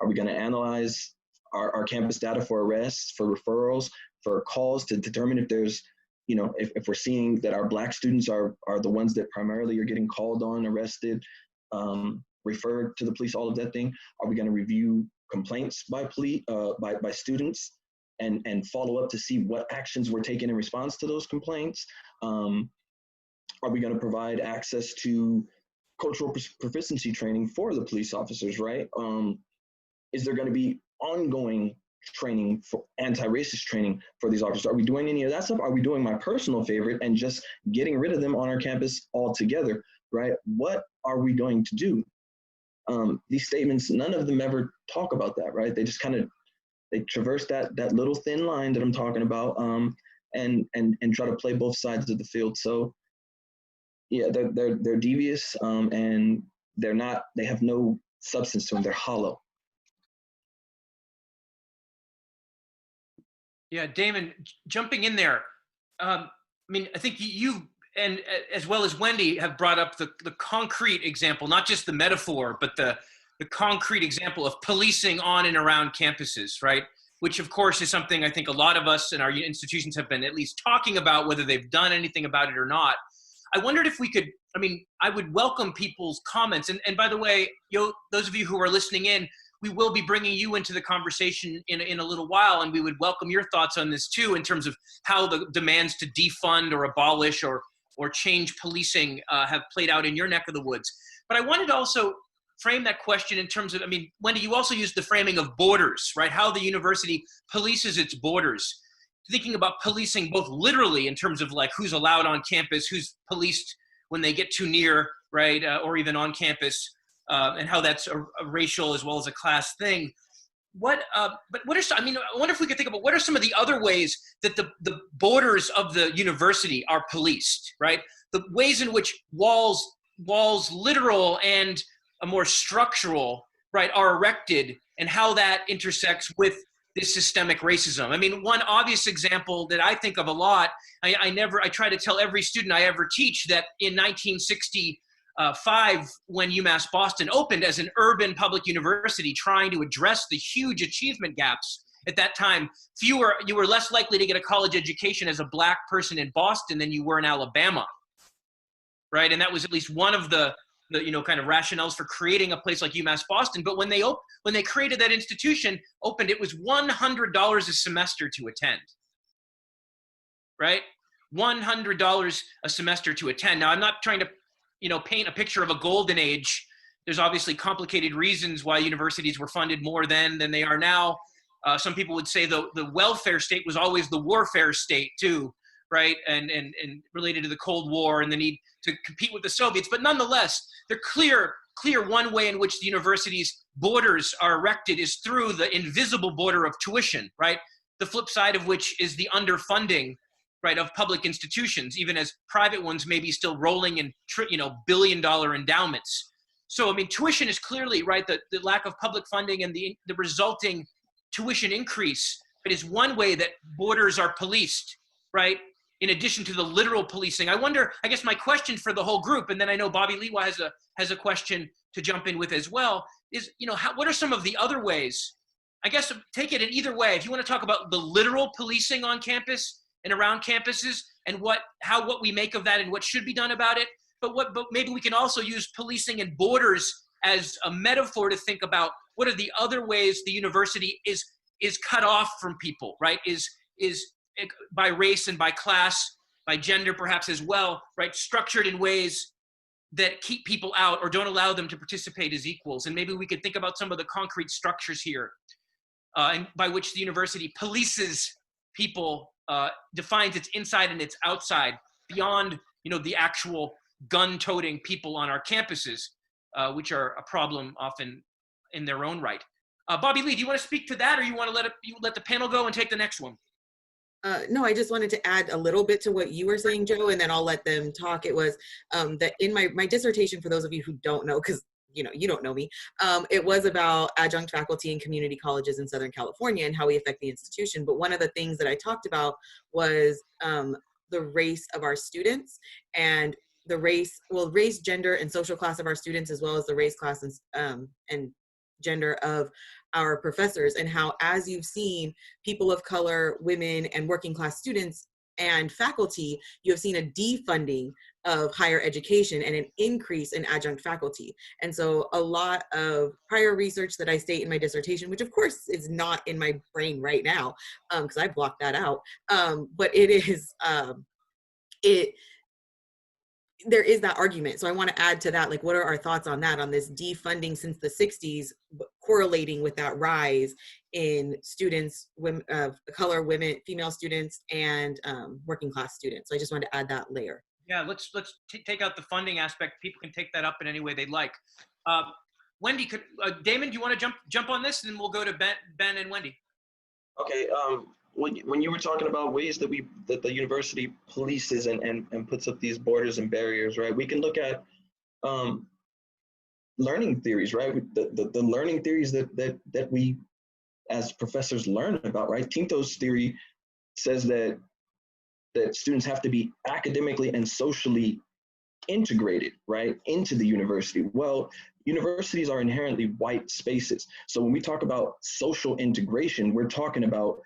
[SPEAKER 4] we going to analyze our campus data for arrests, for referrals, for calls to determine if there's, if we're seeing that our Black students are the ones that primarily are getting called on, arrested, referred to the police, all of that thing? Are we going to review complaints by students and follow up to see what actions were taken in response to those complaints? Are we going to provide access to cultural proficiency training for the police officers, right? Is there going to be ongoing training, for anti-racist training for these officers? Are we doing any of that stuff? Are we doing my personal favorite and just getting rid of them on our campus altogether, right? What are we going to do? These statements, none of them ever talk about that, right? They just they traverse that little thin line that I'm talking about, and try to play both sides of the field. So yeah, they're devious, and they have no substance to them. They're hollow.
[SPEAKER 1] Yeah, Damon, jumping in there. I mean, I think you and as well as Wendy have brought up the concrete example, not just the metaphor, but the concrete example of policing on and around campuses, right? Which of course is something I think a lot of us in our institutions have been at least talking about, whether they've done anything about it or not. I wondered if we could, I mean, I would welcome people's comments. And by the way, those of you who are listening in, we will be bringing you into the conversation in a little while, and we would welcome your thoughts on this too, in terms of how the demands to defund or abolish or change policing have played out in your neck of the woods. But I wanted to also frame that question in terms of, I mean, Wendy, you also used the framing of borders, right? How the university polices its borders. Thinking about policing both literally in terms of like who's allowed on campus, who's policed when they get too near, right? Or even on campus, and how that's a racial as well as a class thing. But what are, I mean, I wonder if we could think about what are some of the other ways that the borders of the university are policed, right? The ways in which walls literal and a more structural, right, are erected, and how that intersects with this systemic racism. I mean, one obvious example that I think of a lot, I try to tell every student I ever teach that in 1965, when UMass Boston opened as an urban public university trying to address the huge achievement gaps at that time, you were less likely to get a college education as a Black person in Boston than you were in Alabama, right? And that was at least one of the kind of rationales for creating a place like UMass Boston. But when they created that institution, it was $100 a semester to attend, right? $100 a semester to attend. Now, I'm not trying to, paint a picture of a golden age. There's obviously complicated reasons why universities were funded more then than they are now. Some people would say the welfare state was always the warfare state too, right? And related to the Cold War and the need to compete with the Soviets. But nonetheless, the clear one way in which the university's borders are erected is through the invisible border of tuition, right? The flip side of which is the underfunding, right, of public institutions, even as private ones may be still rolling in, billion-dollar endowments. So, I mean, tuition is clearly, right, the lack of public funding and the resulting tuition increase, it is one way that borders are policed, right? In addition to the literal policing. I wonder, I guess my question for the whole group, and then I know Bobbi-Lee has a question to jump in with as well, is, what are some of the other ways? I guess take it in either way. If you want to talk about the literal policing on campus and around campuses and what we make of that and what should be done about it, but maybe we can also use policing and borders as a metaphor to think about what are the other ways the university is cut off from people, right? Is by race and by class, by gender perhaps as well, right? Structured in ways that keep people out or don't allow them to participate as equals. And maybe we could think about some of the concrete structures here and by which the university polices people, defines its inside and its outside beyond, the actual gun-toting people on our campuses, which are a problem often in their own right. Bobbi-Lee, do you want to speak to that, or you want to let the panel go and take the next one?
[SPEAKER 2] No, I just wanted to add a little bit to what you were saying, Joe, and then I'll let them talk. It was that in my dissertation, for those of you who don't know, because you don't know me, it was about adjunct faculty in community colleges in Southern California and how we affect the institution. But one of the things that I talked about was the race of our students and the race, gender, and social class of our students, as well as the race, class, and gender of our professors, and how, as you've seen, people of color, women, and working class students and faculty, you have seen a defunding of higher education and an increase in adjunct faculty. And so a lot of prior research that I state in my dissertation, which of course is not in my brain right now, because I blocked that out, but it is, there is that argument. So I want to add to that, like, what are our thoughts on that, on this defunding since the 60s, correlating with that rise in students, women of color, women, female students, and working class students. So I just wanted to add that layer.
[SPEAKER 1] Yeah, let's take out the funding aspect. People can take that up in any way they'd like. Wendy, Damon, do you want to jump on this, and then we'll go to Ben and Wendy.
[SPEAKER 4] Okay. When you were talking about ways that the university polices and puts up these borders and barriers, right? We can look at learning theories, right? The learning theories that we as professors learn about, right? Tinto's theory says that that students have to be academically and socially integrated, right, into the university. Well, universities are inherently white spaces. So when we talk about social integration, we're talking about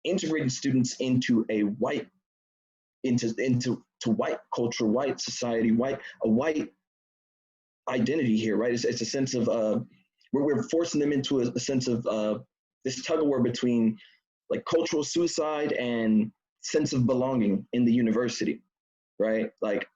[SPEAKER 4] integrating students into a white, into white culture, white society, a white identity here, right? It's a sense of we're forcing them into a sense of this tug of war between like cultural suicide and sense of belonging in the university, right? Like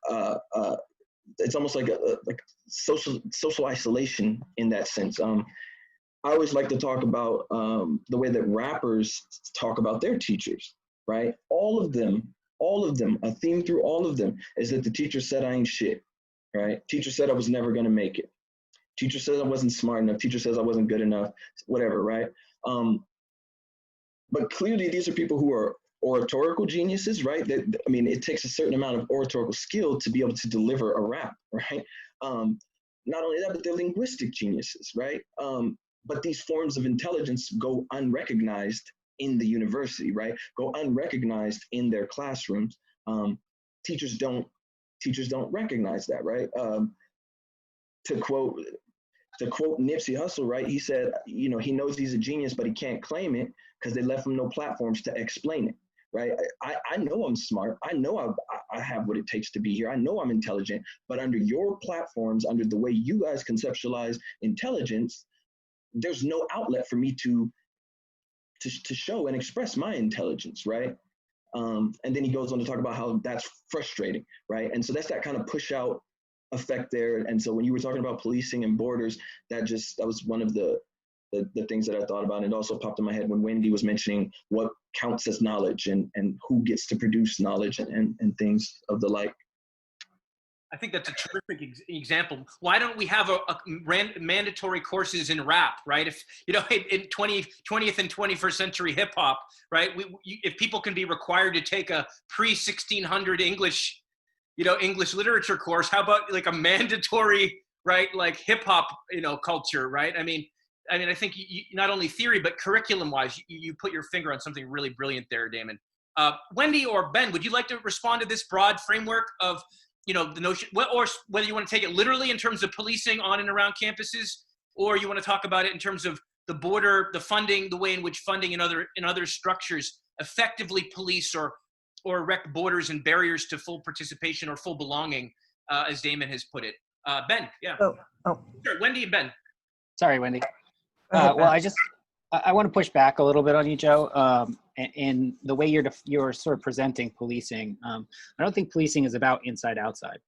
[SPEAKER 4] it's almost like like social isolation in that sense. I always like to talk about the way that rappers talk about their teachers, right? All of them, a theme through all of them is that the teacher said I ain't shit, right? Teacher said I was never gonna make it. Teacher says I wasn't smart enough. Teacher says I wasn't good enough, whatever, right? But clearly these are people who are oratorical geniuses, right? I mean, it takes a certain amount of oratorical skill to be able to deliver a rap, right? Not only that, but they're linguistic geniuses, right? But these forms of intelligence go unrecognized in the university, right? Go unrecognized in their classrooms. Teachers don't recognize that, right? To quote Nipsey Hussle, right? He said, you know, he knows he's a genius, but he can't claim it because they left him no platforms to explain it, right? I know I'm smart. I know I have what it takes to be here. I know I'm intelligent, but under your platforms, under the way you guys conceptualize intelligence, there's no outlet for me to show and express my intelligence, right? And then he goes on to talk about how that's frustrating, right? And so that's that kind of push out effect there. And so when you were talking about policing and borders, that was one of the things that I thought about. And it also popped in my head when Wendy was mentioning what counts as knowledge and who gets to produce knowledge and things of the like.
[SPEAKER 1] I think that's a terrific example. Why don't we have a mandatory courses in rap, right? If, you know, in 20th and 21st century hip hop, right? If people can be required to take a pre-1600 English, you know, English literature course, how about like a mandatory, right? Like hip hop, you know, culture, right? I mean, I think not only theory, but curriculum wise, you put your finger on something really brilliant there, Damon. Wendy or Ben, would you like to respond to this broad framework of, you know, the notion, or whether you want to take it literally in terms of policing on and around campuses, or you want to talk about it in terms of the border, the funding, the way in which funding in other structures effectively police or erect borders and barriers to full participation or full belonging, as Damon has put it. Ben, yeah. Sure, Wendy and Ben.
[SPEAKER 5] Sorry, Wendy. Well, I want to push back a little bit on you, Joe. And the way you're sort of presenting policing, I don't think policing is about inside outside.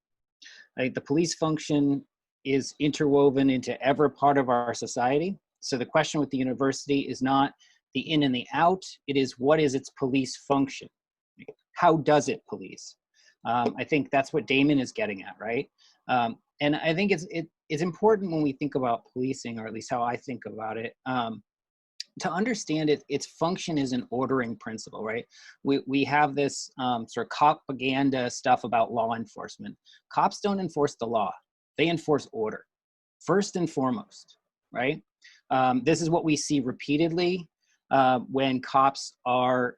[SPEAKER 5] I think the police function is interwoven into every part of our society. So the question with the university is not the in and the out, it is what is its police function? How does it police? I think that's what Damon is getting at, right? And I think it's important when we think about policing, or at least how I think about it, to understand its function is an ordering principle, right? We have this sort of propaganda stuff about law enforcement. Cops don't enforce the law. They enforce order, first and foremost, right? This is what we see repeatedly when cops are,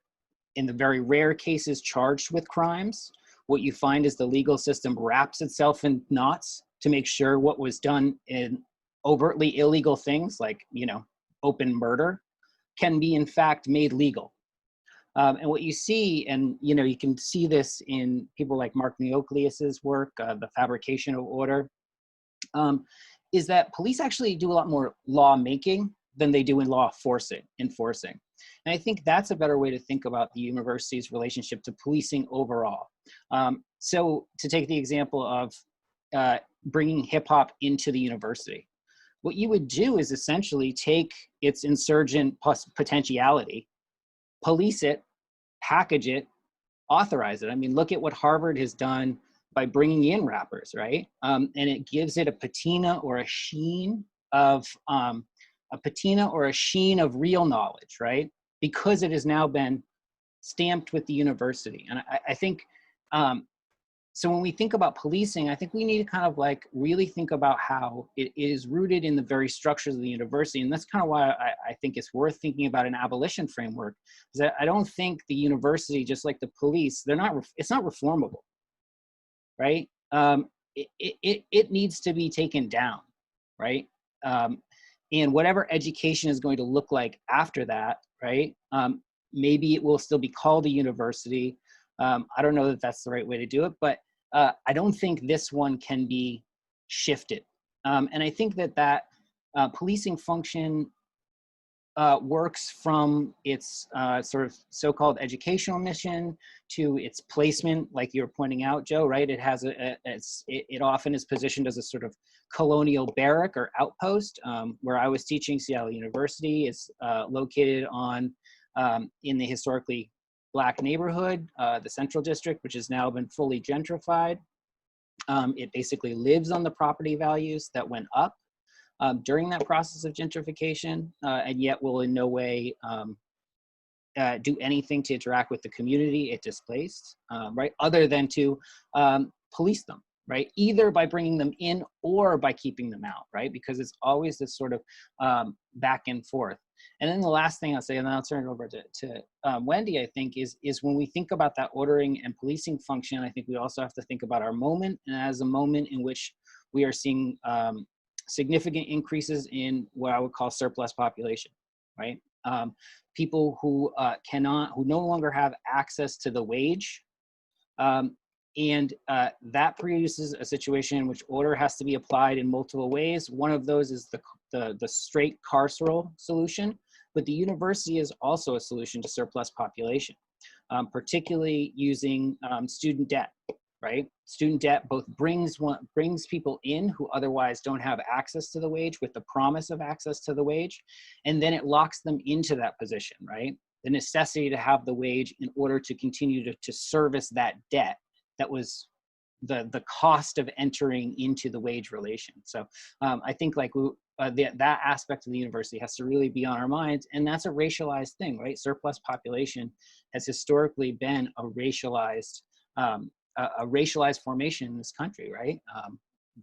[SPEAKER 5] in the very rare cases, charged with crimes. What you find is the legal system wraps itself in knots to make sure what was done in overtly illegal things, like, you know, open murder, can be in fact made legal. And what you see, and you know, you can see this in people like Mark Neocleus's work, The Fabrication of Order, is that police actually do a lot more law making than they do in law enforcing. And I think that's a better way to think about the university's relationship to policing overall. So to take the example of bringing hip hop into the university, what you would do is essentially take its insurgent potentiality, police it, package it, authorize it. I mean, look at what Harvard has done by bringing in rappers, right? And it gives it a patina or a sheen of real knowledge, right? Because it has now been stamped with the university. And I think So when we think about policing, I think we need to kind of like really think about how it is rooted in the very structures of the university. And that's kind of why I think it's worth thinking about an abolition framework. Is that I don't think the university, just like the police, it's not reformable, right? It needs to be taken down, right? And whatever education is going to look like after that, right? Maybe it will still be called a university. I don't know that that's the right way to do it, but I don't think this one can be shifted. And I think that policing function works from its sort of so-called educational mission to its placement, like you're pointing out, Joe, right? It has it often is positioned as a sort of colonial barrack or outpost. Where I was teaching, Seattle University is located in the historically Black neighborhood, the Central District, which has now been fully gentrified. It basically lives on the property values that went up during that process of gentrification, and yet will in no way do anything to interact with the community it displaced, right? Other than to police them, right? Either by bringing them in or by keeping them out, right? Because it's always this sort of back and forth. And then the last thing I'll say, and then I'll turn it over to Wendy, I think, is when we think about that ordering and policing function, I think we also have to think about our moment, and as a moment in which we are seeing significant increases in what I would call surplus population, right? People who who no longer have access to the wage, and that produces a situation in which order has to be applied in multiple ways. One of those is the straight carceral solution, but the university is also a solution to surplus population, particularly using student debt, right? Student debt both brings people in who otherwise don't have access to the wage with the promise of access to the wage, and then it locks them into that position, right? The necessity to have the wage in order to continue to service that debt that was the cost of entering into the wage relation. So I think like that aspect of the university has to really be on our minds, and that's a racialized thing, right? Surplus population has historically been a racialized formation in this country, right?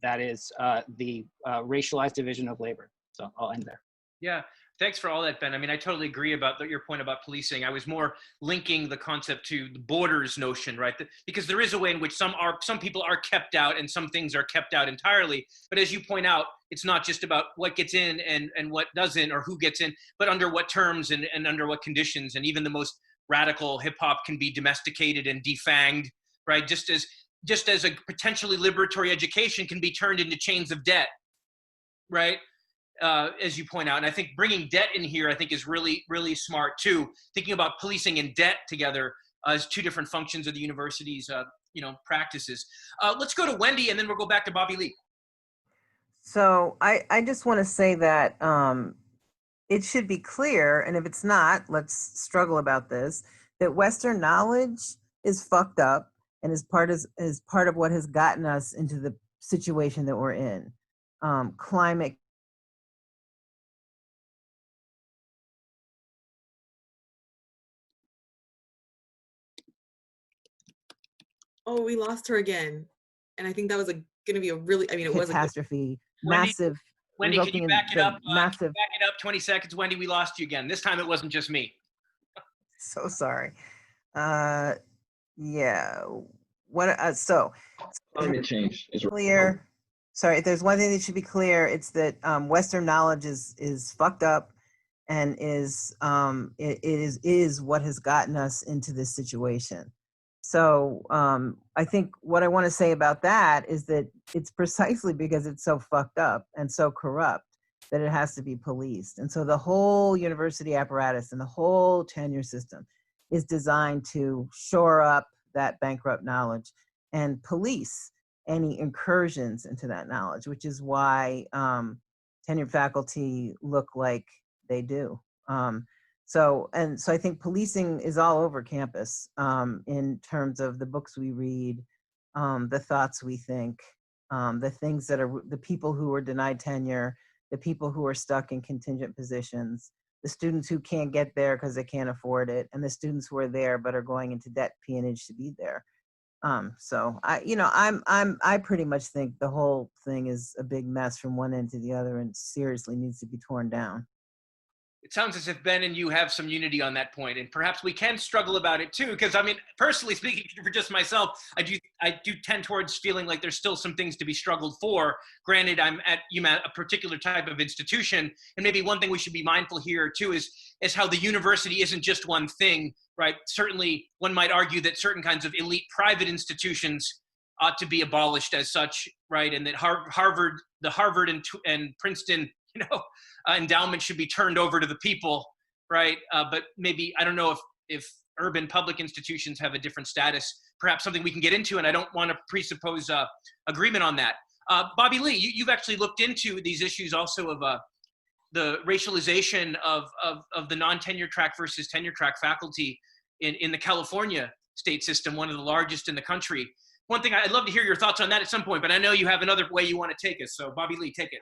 [SPEAKER 5] That is the racialized division of labor. So I'll end there.
[SPEAKER 1] Yeah, thanks for all that, Ben. I mean, I totally agree about your point about policing. I was more linking the concept to the borders notion, right? Because there is a way in which some people are kept out and some things are kept out entirely. But as you point out, it's not just about what gets in and what doesn't, or who gets in, but under what terms and under what conditions. And even the most radical hip hop can be domesticated and defanged, right? Just as a potentially liberatory education can be turned into chains of debt, right? As you point out. And I think bringing debt in here, I think is really, really smart too. Thinking about policing and debt together as two different functions of the university's, practices. Let's go to Wendy, and then we'll go back to Bobbi-Lee.
[SPEAKER 3] So I just want to say that it should be clear, and if it's not, let's struggle about this, that Western knowledge is fucked up and is part of what has gotten us into the situation that we're in. Climate.
[SPEAKER 2] Oh, we lost her again. And I think that was going to be it was a
[SPEAKER 3] catastrophe,
[SPEAKER 1] Wendy,
[SPEAKER 3] massive.
[SPEAKER 1] Wendy, can you back it up?
[SPEAKER 3] Massive.
[SPEAKER 1] Back it up 20 seconds. Wendy, we lost you again. This time it wasn't just me.
[SPEAKER 3] So sorry. Yeah. What? So
[SPEAKER 4] Climate change is
[SPEAKER 3] clear. Sorry, if there's one thing that should be clear, it's that Western knowledge is fucked up, and is what has gotten us into this situation. So I think what I want to say about that is that it's precisely because it's so fucked up and so corrupt that it has to be policed. And so the whole university apparatus and the whole tenure system is designed to shore up that bankrupt knowledge and police any incursions into that knowledge, which is why tenured faculty look like they do. So I think policing is all over campus in terms of the books we read, the thoughts we think, the things that are the people who are denied tenure, the people who are stuck in contingent positions, the students who can't get there because they can't afford it, and the students who are there but are going into debt peonage to be there. So I pretty much think the whole thing is a big mess from one end to the other and seriously needs to be torn down.
[SPEAKER 1] It sounds as if Ben and you have some unity on that point, and perhaps we can struggle about it too. Because I mean, personally speaking, for just myself, I do tend towards feeling like there's still some things to be struggled for. Granted, I'm at UMass, a particular type of institution, and maybe one thing we should be mindful here too is how the university isn't just one thing, right? Certainly, one might argue that certain kinds of elite private institutions ought to be abolished as such, right? And that Harvard and Princeton, endowment should be turned over to the people, right? But maybe, I don't know if urban public institutions have a different status, perhaps something we can get into, and I don't want to presuppose agreement on that. Bobbi-Lee, you've actually looked into these issues also of the racialization of the non-tenure track versus tenure track faculty in the California state system, one of the largest in the country. One thing, I'd love to hear your thoughts on that at some point, but I know you have another way you want to take us. So Bobbi-Lee, take it.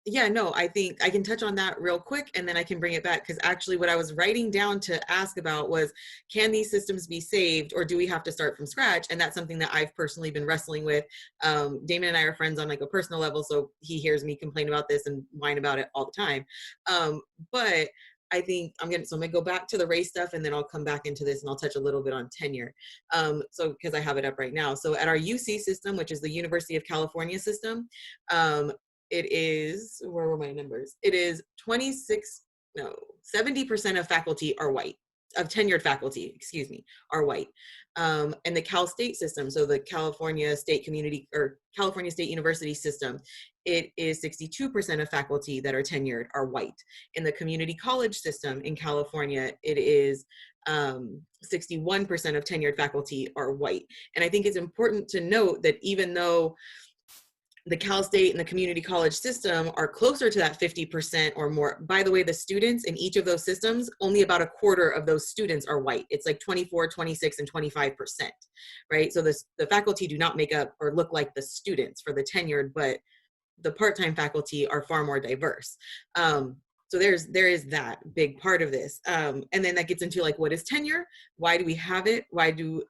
[SPEAKER 2] Yeah, no, I think I can touch on that real quick and then I can bring it back, because actually what I was writing down to ask about was, can these systems be saved or do we have to start from scratch? And that's something that I've personally been wrestling with. Damon and I are friends on like a personal level, so he hears me complain about this and whine about it all the time. But I think I'm gonna go back to the race stuff and then I'll come back into this and I'll touch a little bit on tenure. So because I have it up right now. So at our UC system, which is the University of California system, it is, where were my numbers? It is 70% of faculty are white, of tenured faculty, excuse me, are white. And the Cal State system, so the California State Community or California State University system, it is 62% of faculty that are tenured are white. In the community college system in California, it is 61% of tenured faculty are white. And I think it's important to note that even though the Cal State and the community college system are closer to that 50% or more. By the way, the students in each of those systems, only about a quarter of those students are white. It's like 24, 26, and 25%, right? So the faculty do not make up or look like the students for the tenured, but the part-time faculty are far more diverse. So there is that big part of this. And then that gets into like, what is tenure? Why do we have it? Why do,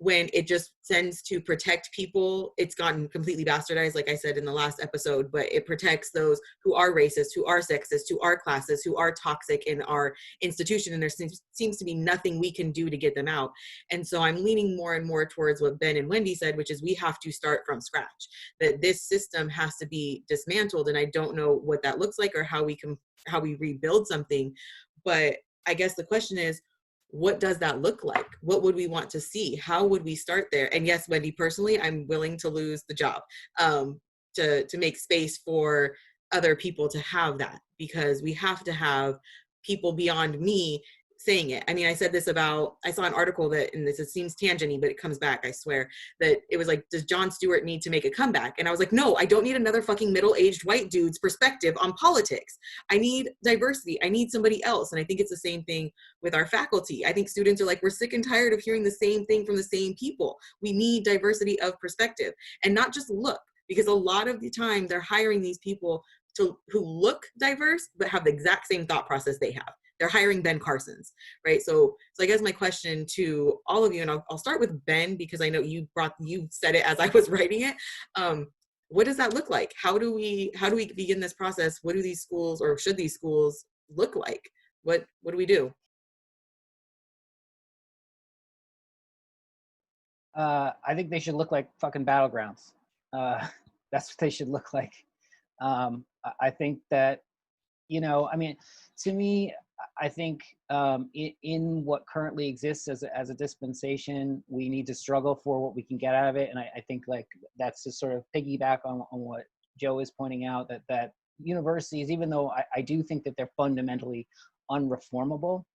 [SPEAKER 2] when it just tends to protect people, it's gotten completely bastardized, like I said in the last episode, but it protects those who are racist, who are sexist, who are classist, who are toxic in our institution, and there seems to be nothing we can do to get them out. And so I'm leaning more and more towards what Ben and Wendy said, which is we have to start from scratch, that this system has to be dismantled, and I don't know what that looks like or how we rebuild something. But I guess the question is, what does that look like? What would we want to see? How would we start there? And yes, Wendy, personally, I'm willing to lose the job to make space for other people to have that, because we have to have people beyond me saying it. I mean, I said this about, I saw an article that, and it seems tangent-y, but it comes back, I swear, that it was like, does Jon Stewart need to make a comeback? And I was like, no, I don't need another fucking middle-aged white dude's perspective on politics. I need diversity. I need somebody else. And I think it's the same thing with our faculty. I think students are like, we're sick and tired of hearing the same thing from the same people. We need diversity of perspective, and not just look, because a lot of the time they're hiring these people who look diverse, but have the exact same thought process they have. They're hiring Ben Carsons, right? So I guess my question to all of you, and I'll start with Ben, because I know you said it as I was writing it. What does that look like? How do we begin this process? What do these schools, or should these schools look like? What do we do?
[SPEAKER 5] I think they should look like fucking battlegrounds. That's what they should look like. I think that, I mean, to me, I think in what currently exists as a dispensation, we need to struggle for what we can get out of it. And I think like that's to sort of piggyback on what Joe is pointing out, that universities, even though I do think that they're fundamentally unreformable,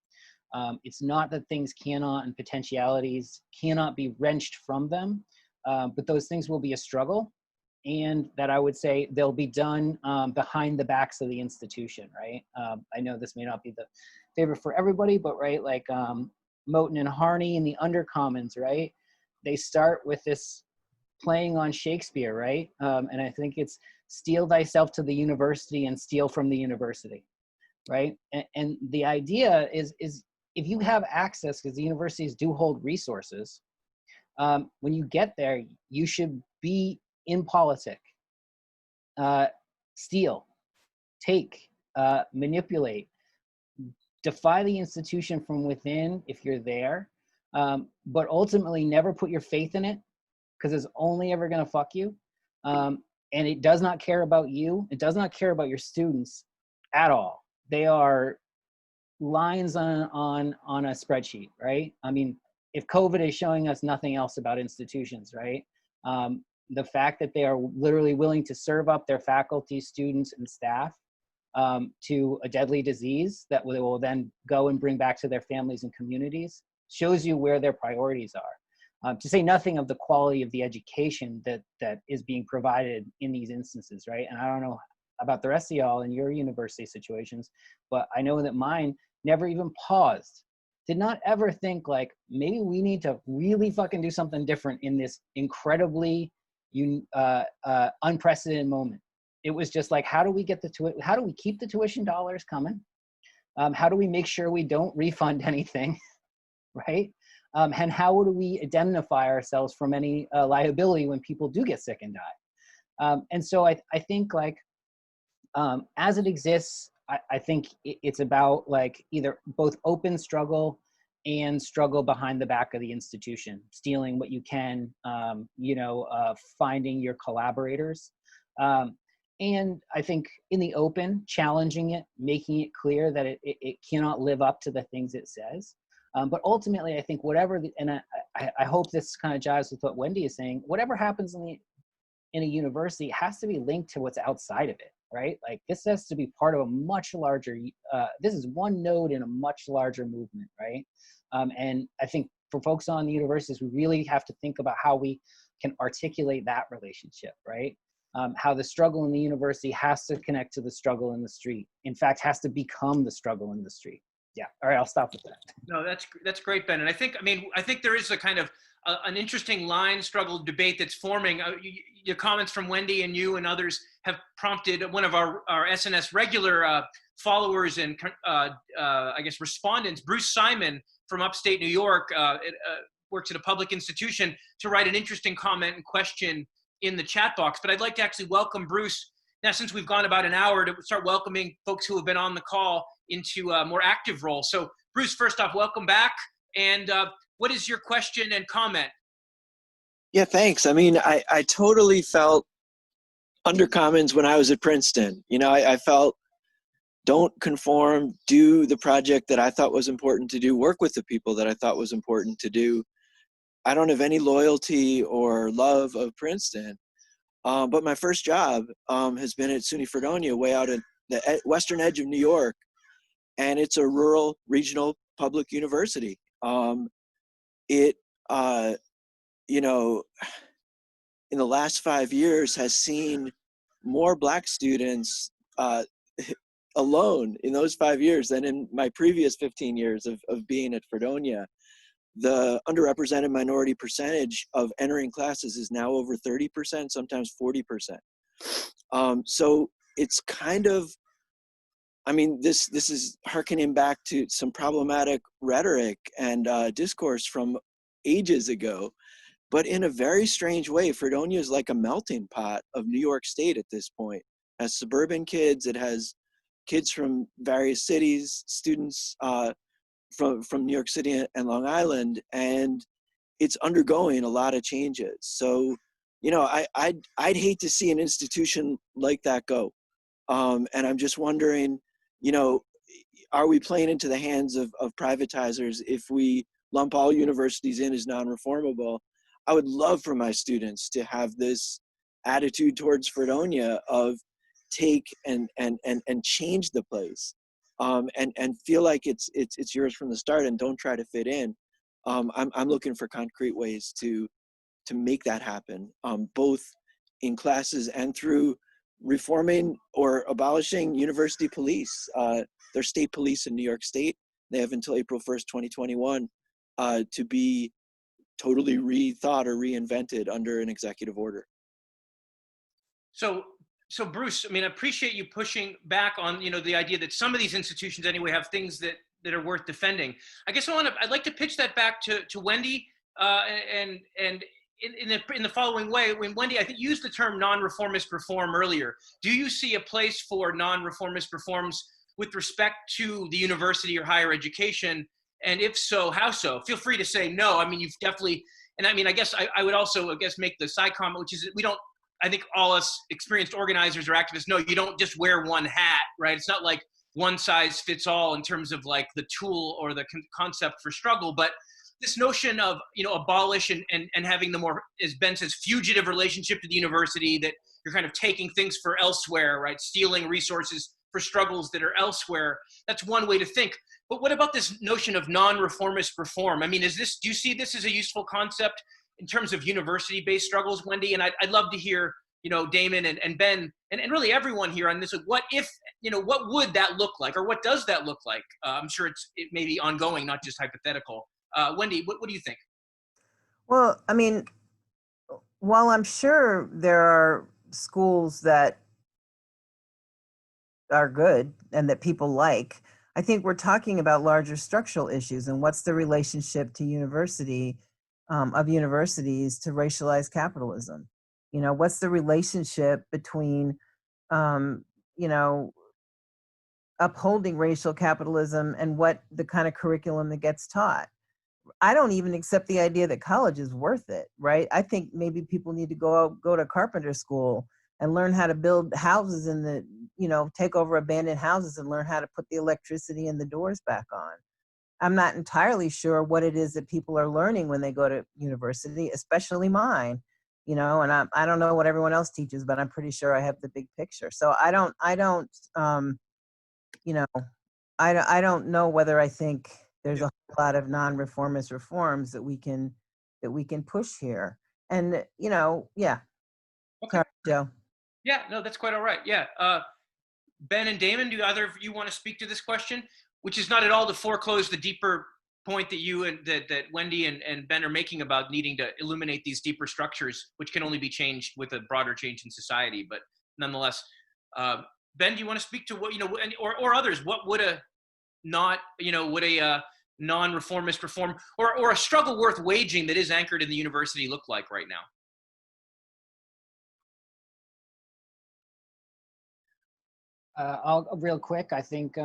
[SPEAKER 5] it's not that things cannot and potentialities cannot be wrenched from them, but those things will be a struggle. And that I would say they'll be done behind the backs of the institution, right? I know this may not be the favorite for everybody, but right, like Moten and Harney in the Undercommons, right? They start with this playing on Shakespeare, right? And I think it's steal thyself to the university and steal from the university, right? And the idea is if you have access, because the universities do hold resources, when you get there, you should be in politic, steal, take, manipulate, defy the institution from within if you're there, but ultimately never put your faith in it, because it's only ever going to fuck you. And it does not care about you. It does not care about your students at all. They are lines on a spreadsheet, right? I mean, if COVID is showing us nothing else about institutions, right? The fact that they are literally willing to serve up their faculty, students, and staff to a deadly disease that they will then go and bring back to their families and communities shows you where their priorities are. To say nothing of the quality of the education that is being provided in these instances, right? And I don't know about the rest of y'all in your university situations, but I know that mine never even paused, did not ever think like, maybe we need to really fucking do something different in this incredibly unprecedented moment. It was just like, how do we get how do we keep the tuition dollars coming? How do we make sure we don't refund anything, right? And how do we indemnify ourselves from any liability when people do get sick and die? And so I think like, as it exists, I think it's about like either both open struggle and struggle behind the back of the institution, stealing what you can, finding your collaborators. And I think in the open, challenging it, making it clear that it cannot live up to the things it says. But ultimately, I think whatever, and I hope this kind of jives with what Wendy is saying, whatever happens in a university has to be linked to what's outside of it, right? Like this has to be part of a much larger, this is one node in a much larger movement, right? And I think for folks on the universities, we really have to think about how we can articulate that relationship, right? How the struggle in the university has to connect to the struggle in the street. In fact, has to become the struggle in the street. Yeah. All right. I'll stop with that.
[SPEAKER 1] No, that's great, Ben. And I think there is a kind of an interesting line struggle debate that's forming. Your comments from Wendy and you and others have prompted one of our SNS regular followers and I guess respondents, Bruce Simon from upstate New York, works at a public institution, to write an interesting comment and question in the chat box. But I'd like to actually welcome Bruce now, since we've gone about an hour, to start welcoming folks who have been on the call into a more active role. So Bruce, first off, welcome back. And what is your question and comment?
[SPEAKER 6] Yeah, thanks. I mean, I totally felt undercommons when I was at Princeton. You know, I felt don't conform, do the project that I thought was important to do, work with the people that I thought was important to do. I don't have any loyalty or love of Princeton. But my first job has been at SUNY Fredonia, way out in the western edge of New York. And it's a rural, regional public university. In the last 5 years has seen more Black students alone in those 5 years than in my previous 15 years of being at Fredonia. The underrepresented minority percentage of entering classes is now over 30%, sometimes 40%. So it's kind of, I mean, this is hearkening back to some problematic rhetoric and discourse from ages ago, but in a very strange way, Fredonia is like a melting pot of New York State at this point. It has suburban kids, it has kids from various cities, students from New York City and Long Island, and it's undergoing a lot of changes. So, you know, I'd hate to see an institution like that go. And I'm just wondering, you know, are we playing into the hands of privatizers if we lump all universities in as non-reformable? I would love for my students to have this attitude towards Fredonia of take and change the place. And feel like it's yours from the start, and don't try to fit in. I'm looking for concrete ways to make that happen, both in classes and through reforming or abolishing university police. There's state police in New York State. They have until April 1st, 2021, to be totally rethought or reinvented under an executive order.
[SPEAKER 1] So Bruce, I mean, I appreciate you pushing back on, you know, the idea that some of these institutions anyway have things that are worth defending. I guess I'd like to pitch that back to Wendy and in the following way, when Wendy, I think you used the term non-reformist reform earlier. Do you see a place for non-reformist reforms with respect to the university or higher education? And if so, how so? Feel free to say no. I mean, you've definitely, and I mean, I guess I would also, make the side comment, which is we don't, I think all us experienced organizers or activists know you don't just wear one hat, right? It's not like one size fits all in terms of like the tool or the concept for struggle, but this notion of, abolish and having the more, as Ben says, fugitive relationship to the university, that you're kind of taking things for elsewhere, right? Stealing resources for struggles that are elsewhere. That's one way to think. But what about this notion of non-reformist reform? I mean, do you see this as a useful concept in terms of university-based struggles, Wendy? And I'd love to hear, Damon and Ben, and really everyone here on this. What if, what would that look like? Or what does that look like? I'm sure it may be ongoing, not just hypothetical. Wendy, what do you think?
[SPEAKER 3] Well, I mean, while I'm sure there are schools that are good and that people like, I think we're talking about larger structural issues and what's the relationship to universities to racialized capitalism. What's the relationship between, upholding racial capitalism and what the kind of curriculum that gets taught. I don't even accept the idea that college is worth it, right? I think maybe people need to go to carpenter school and learn how to build houses take over abandoned houses and learn how to put the electricity and the doors back on. I'm not entirely sure what it is that people are learning when they go to university, especially mine, and I don't know what everyone else teaches, but I'm pretty sure I have the big picture. So I don't know whether I think there's a whole lot of non-reformist reforms that we can push here. And yeah.
[SPEAKER 1] Okay.
[SPEAKER 3] Sorry, Joe.
[SPEAKER 1] Yeah, no, that's quite all right. Yeah. Ben and Damon, do either of you want to speak to this question? Which is not at all to foreclose the deeper point that you and that Wendy and Ben are making about needing to illuminate these deeper structures, which can only be changed with a broader change in society. But nonetheless, Ben, do you want to speak to what, or others, what would a non-reformist reform or a struggle worth waging that is anchored in the university look like right now?
[SPEAKER 5] I'll real quick. I think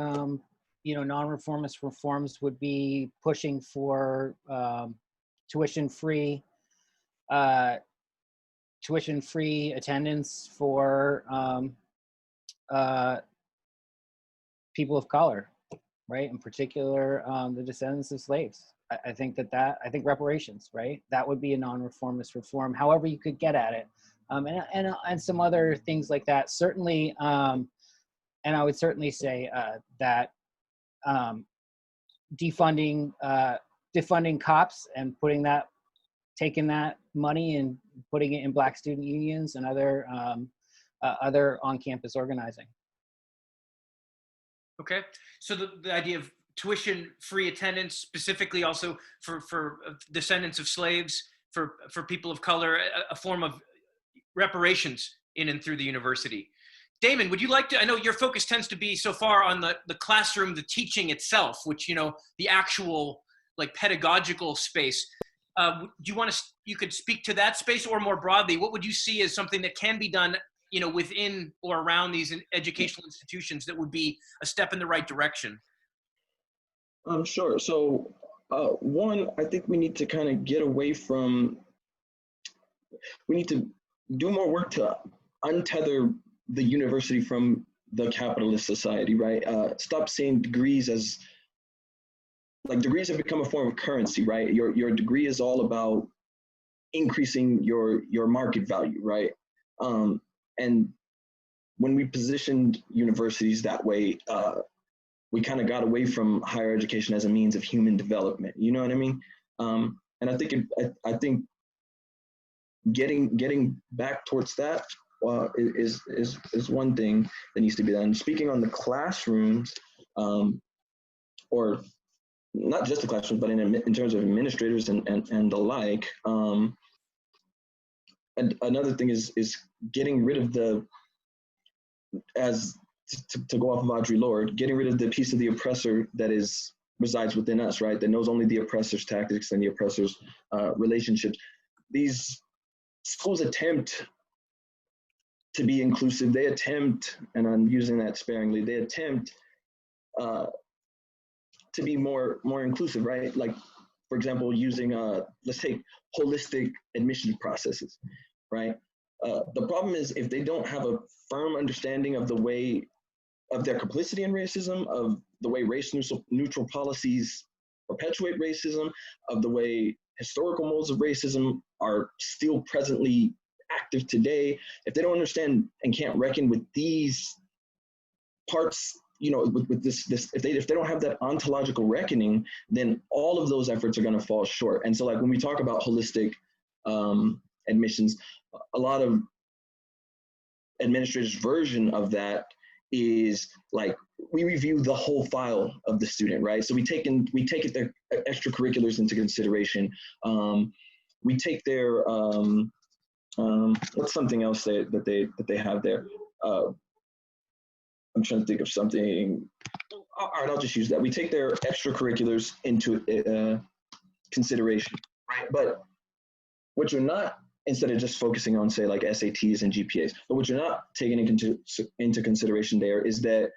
[SPEAKER 5] non-reformist reforms would be pushing for tuition-free attendance for people of color, right? In particular, the descendants of slaves. I think I think reparations, right? That would be a non-reformist reform. However you could get at it, and some other things like that. Certainly. And I would certainly say that defunding cops and taking that money and putting it in Black student unions and other on-campus organizing.
[SPEAKER 1] Okay, so the idea of tuition-free attendance, specifically also for descendants of slaves, for people of color, a form of reparations in and through the university. Damon, would you like to, I know your focus tends to be so far on the classroom, the teaching itself, which, the actual like pedagogical space. Do you could speak to that space, or more broadly, what would you see as something that can be done, within or around these educational institutions that would be a step in the right direction?
[SPEAKER 4] Sure. So one, I think we need to kind of get away from, we need to do more work to untether the university from the capitalist society, right? Stop seeing degrees as, like, degrees have become a form of currency, right? Your degree is all about increasing your market value, right? And when we positioned universities that way, we kind of got away from higher education as a means of human development. You know what I mean? And I think getting back towards that is one thing that needs to be done. Speaking on the classrooms, or not just the classrooms, but in terms of administrators and the like. And another thing is getting rid of to go off of Audre Lorde, getting rid of the piece of the oppressor that is resides within us, right? That knows only the oppressor's tactics and the oppressor's relationships. These schools attempt to be inclusive. They attempt, and I'm using that sparingly, they attempt to be more inclusive, right? Like, for example, using, let's take holistic admission processes, right? The problem is if they don't have a firm understanding of the way of their complicity in racism, of the way race neutral policies perpetuate racism, of the way historical modes of racism are still presently active today, if they don't understand and can't reckon with these parts, you know, with this, if they don't have that ontological reckoning, then all of those efforts are going to fall short. And so, like, when we talk about holistic admissions, a lot of administrators' version of that is like, we review the whole file of the student, right? So we take their extracurriculars into consideration. We take their what's something else that they have there? I'm trying to think of something. All right, I'll just use that. We take their extracurriculars into consideration, right? But what you're not, instead of just focusing on, say, like SATs and GPAs, but what you're not taking into consideration there is that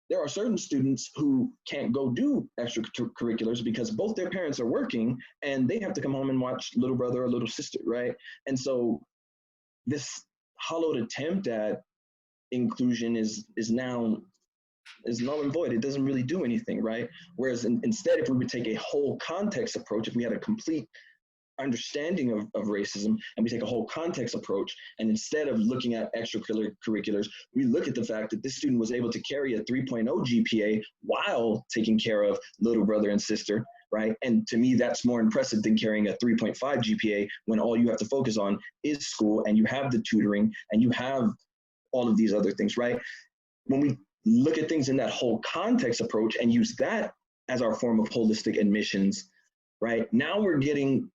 [SPEAKER 4] there are certain students who can't go do extracurriculars because both their parents are working and they have to come home and watch little brother or little sister, right? And so this hollowed attempt at inclusion is null and void. It doesn't really do anything, right? Whereas instead, if we would take a whole context approach, if we had a complete understanding of racism and we take a whole context approach, and instead of looking at extracurriculars, we look at the fact that this student was able to carry a 3.0 GPA while taking care of little brother and sister, right? And to me, that's more impressive than carrying a 3.5 GPA when all you have to focus on is school and you have the tutoring and you have all of these other things, right? When we look at things in that whole context approach and use that as our form of holistic admissions, right? Now we're getting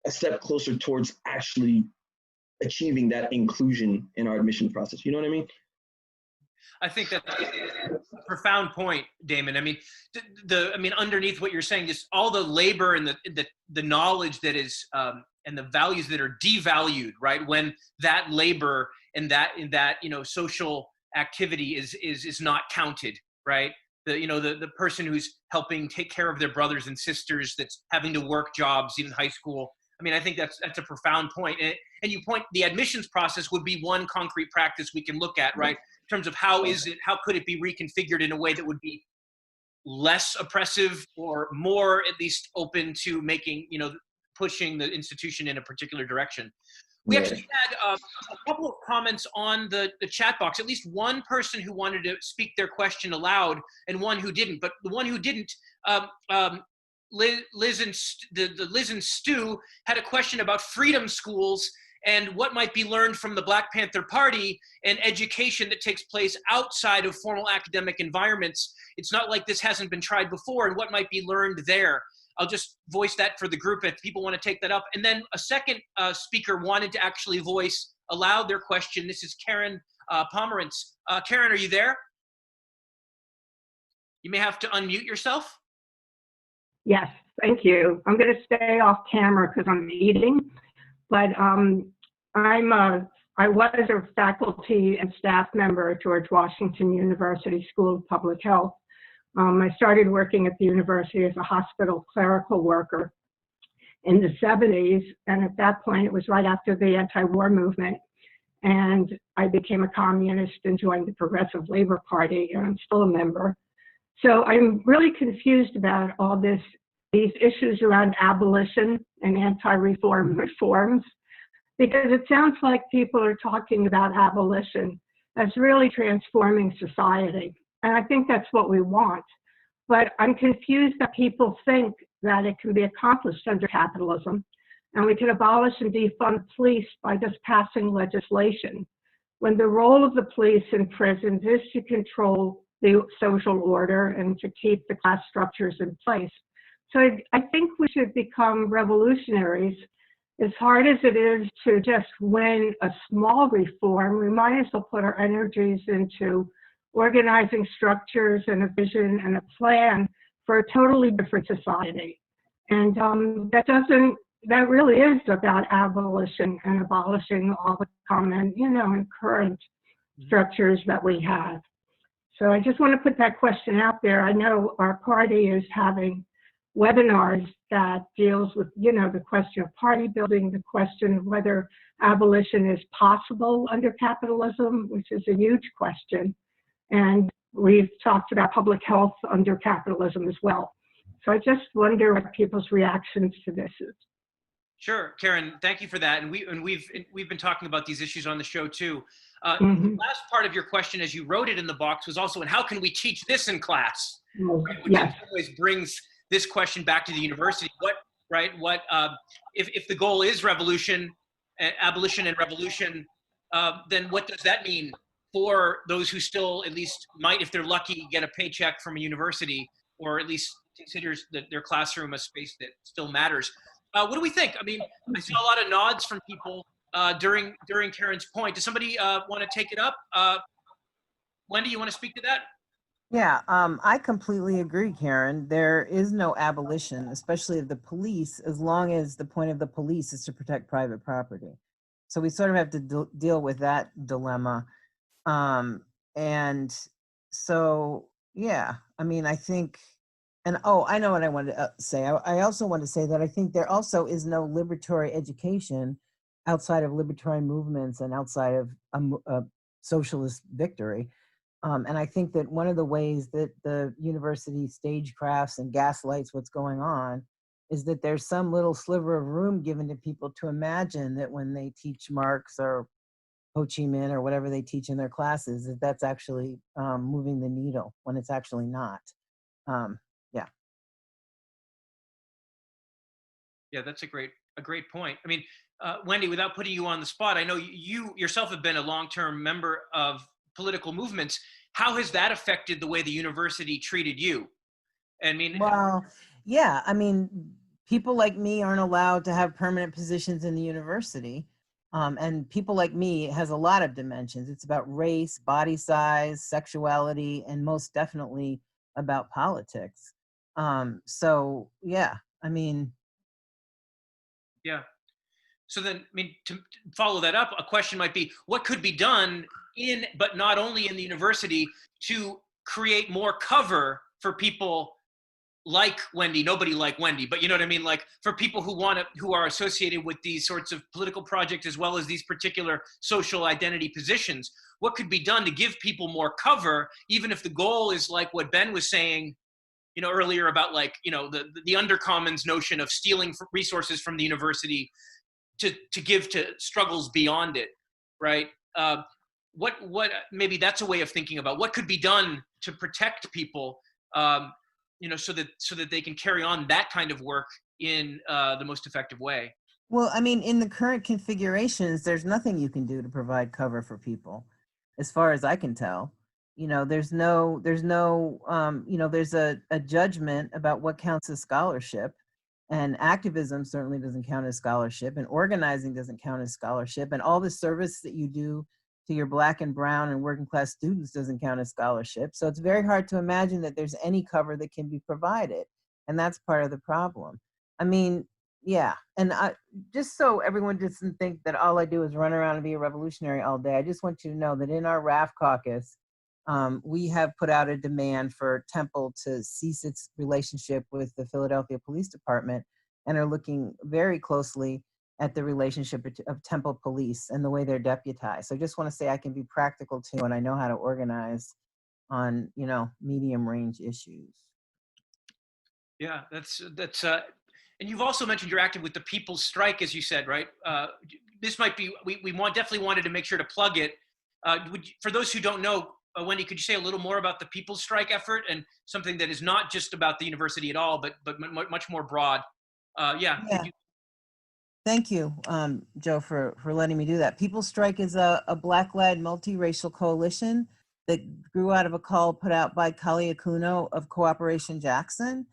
[SPEAKER 4] a step closer towards actually achieving that inclusion in our admission process. You know what I mean?
[SPEAKER 1] I think that's a profound point, Damon. I mean, underneath what you're saying, just all the labor and the knowledge that is and the values that are devalued, right? When that labor and that social activity is not counted, right? The person who's helping take care of their brothers and sisters, that's having to work jobs in high school. I mean, I think that's a profound point. And you point, the admissions process would be one concrete practice we can look at, right? In terms of how could it be reconfigured in a way that would be less oppressive or more at least open to making, pushing the institution in a particular direction. We actually had a couple of comments on the chat box, at least one person who wanted to speak their question aloud and one who didn't. But the one who didn't, Liz and Stu had a question about freedom schools and what might be learned from the Black Panther Party and education that takes place outside of formal academic environments. It's not like this hasn't been tried before, and what might be learned there. I'll just voice that for the group if people want to take that up. And then a second speaker wanted to actually voice aloud their question. This is Karen Pomerantz. Karen, are you there? You may have to unmute yourself.
[SPEAKER 7] Yes, thank you. I'm going to stay off camera because I'm eating, but I was a faculty and staff member at George Washington University School of Public Health. I started working at the university as a hospital clerical worker in the 70s, and at that point it was right after the anti-war movement, and I became a communist and joined the Progressive Labor Party, and I'm still a member. So I'm really confused about all these issues around abolition and anti-reform reforms, because it sounds like people are talking about abolition as really transforming society. And I think that's what we want. But I'm confused that people think that it can be accomplished under capitalism, and we can abolish and defund police by just passing legislation, when the role of the police in prisons is to control the social order and to keep the class structures in place. So I think we should become revolutionaries. As hard as it is to just win a small reform, we might as well put our energies into organizing structures and a vision and a plan for a totally different society. And that really is about abolition and abolishing all the common, and current structures that we have. So I just want to put that question out there. I know our party is having webinars that deals with, the question of party building, the question of whether abolition is possible under capitalism, which is a huge question. And we've talked about public health under capitalism as well. So I just wonder what people's reactions to this is.
[SPEAKER 1] Sure, Karen, thank you for that. And we've been talking about these issues on the show too. The last part of your question, as you wrote it in the box, was also, and how can we teach this in class? Right? Which
[SPEAKER 7] Yes.
[SPEAKER 1] always brings this question back to the university. If the goal is abolition and revolution, then what does that mean for those who still at least might, if they're lucky, get a paycheck from a university, or at least considers their classroom a space that still matters? What do we think? I mean, I saw a lot of nods from people during Karen's point. Does somebody want to take it up? Wendy, you want to speak to that?
[SPEAKER 3] Yeah, I completely agree, Karen. There is no abolition, especially of the police, as long as the point of the police is to protect private property. So we sort of have to deal with that dilemma. And so, yeah, I mean, I think, and I know what I wanted to say. I also want to say that I think there also is no liberatory education outside of libertarian movements and outside of a socialist victory. And I think that one of the ways that the university stagecrafts and gaslights what's going on is that there's some little sliver of room given to people to imagine that when they teach Marx or Ho Chi Minh or whatever they teach in their classes, that that's actually moving the needle when it's actually not. Yeah.
[SPEAKER 1] Yeah, that's a great point. I mean, Wendy, without putting you on the spot, I know you yourself have been a long-term member of political movements. How has that affected the way the university treated you? I mean,
[SPEAKER 3] well, yeah, I mean, people like me aren't allowed to have permanent positions in the university. And people like me, it has a lot of dimensions. It's about race, body size, sexuality, and most definitely about politics. So yeah, I mean.
[SPEAKER 1] Yeah. So then, I mean, to follow that up, a question might be, what could be done but not only in the university, to create more cover for people like Wendy, nobody like Wendy, but you know what I mean? Like for people who are associated with these sorts of political projects, as well as these particular social identity positions, what could be done to give people more cover, even if the goal is like what Ben was saying, earlier about like, the undercommons notion of stealing resources from the university to give to struggles beyond it, right? What maybe that's a way of thinking about what could be done to protect people, so that they can carry on that kind of work in the most effective way.
[SPEAKER 3] Well, I mean, in the current configurations, there's nothing you can do to provide cover for people, as far as I can tell. There's a judgment about what counts as scholarship, and activism certainly doesn't count as scholarship, and organizing doesn't count as scholarship, and all the service that you do to your Black and brown and working class students doesn't count as scholarship. So it's very hard to imagine that there's any cover that can be provided. And that's part of the problem. I mean, yeah. And just so everyone doesn't think that all I do is run around and be a revolutionary all day, I just want you to know that in our RAF caucus, we have put out a demand for Temple to cease its relationship with the Philadelphia Police Department, and are looking very closely at the relationship of Temple Police and the way they're deputized. So I just want to say I can be practical too, and I know how to organize on, medium range issues.
[SPEAKER 1] Yeah, that's and you've also mentioned you're active with the People's Strike, as you said, right? This might be, we definitely wanted to make sure to plug it. For those who don't know, Wendy, could you say a little more about the People's Strike effort, and something that is not just about the university at all, but much more broad? Yeah.
[SPEAKER 3] Thank you, Joe, for letting me do that. People's Strike is a Black-led multiracial coalition that grew out of a call put out by Kali Akuno of Cooperation Jackson,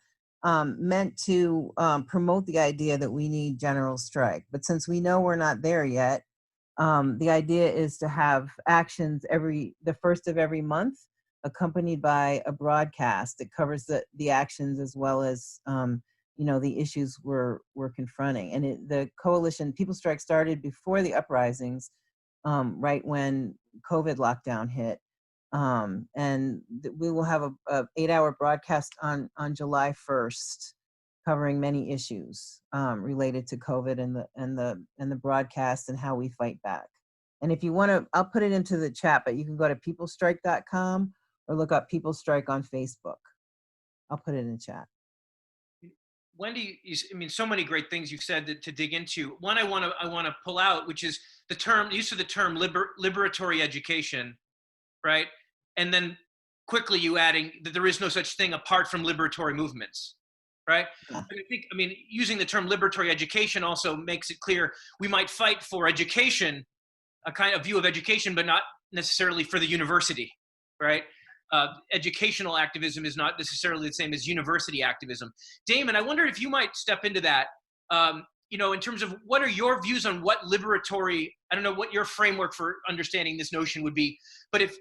[SPEAKER 3] meant to promote the idea that we need general strike. But since we know we're not there yet, the idea is to have actions the first of every month accompanied by a broadcast that covers the actions as well as the issues we're confronting. And the coalition, People Strike, started before the uprisings, right when COVID lockdown hit. And we will have a 8-hour broadcast on July 1st, covering many issues related to COVID and the broadcast and how we fight back. And if you want to, I'll put it into the chat, but you can go to peoplestrike.com or look up People Strike on Facebook. I'll put it in the chat.
[SPEAKER 1] Wendy, so many great things you've said to dig into. One I want to pull out, which is the use of the term liberatory education, right? And then quickly you adding that there is no such thing apart from liberatory movements, right?
[SPEAKER 3] Yeah.
[SPEAKER 1] Using the term liberatory education also makes it clear we might fight for education, a kind of view of education, but not necessarily for the university, right? Educational activism is not necessarily the same as university activism. Damon, I wonder if you might step into that, in terms of what are your views on what liberatory, I don't know what your framework for understanding this notion would be, but if,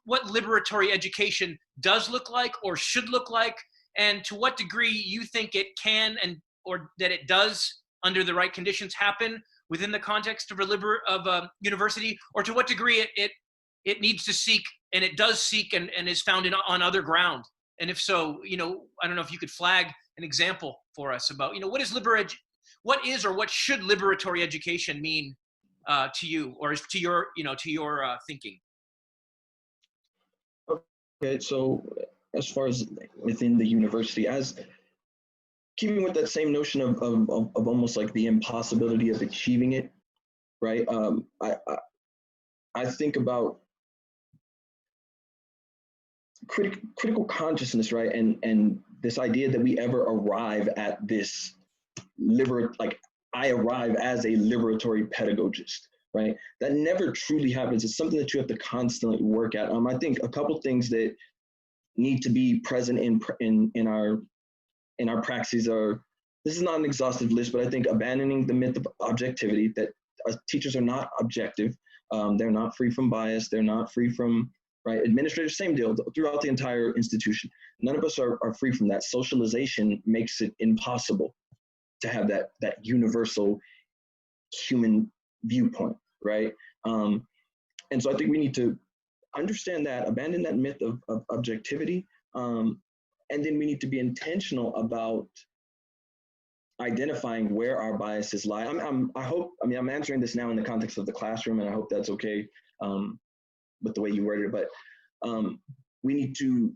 [SPEAKER 1] what liberatory education does look like or should look like, and to what degree you think it can or that it does under the right conditions happen within the context of a university, or to what degree it needs to seek, and it does seek and is found on other ground. And if so, I don't know if you could flag an example for us about, what is or what should liberatory education mean to you or to your thinking?
[SPEAKER 4] Okay, so as far as within the university, as keeping with that same notion of almost like the impossibility of achieving it, right? I think about critical consciousness, right? And this idea that we ever arrive at this I arrive as a liberatory pedagogist, right? That never truly happens. It's something that you have to constantly work at. I think a couple things that need to be present in our praxis are, this is not an exhaustive list, but I think abandoning the myth of objectivity, that teachers are not objective. They're not free from bias. They're not free from, right? Administrators, same deal throughout the entire institution. None of us are free from that. Socialization makes it impossible to have that universal human viewpoint, right? And so I think we need to understand that, abandon that myth of objectivity, and then we need to be intentional about identifying where our biases lie. I'm answering this now in the context of the classroom, and I hope that's okay with the way you worded it, but we need to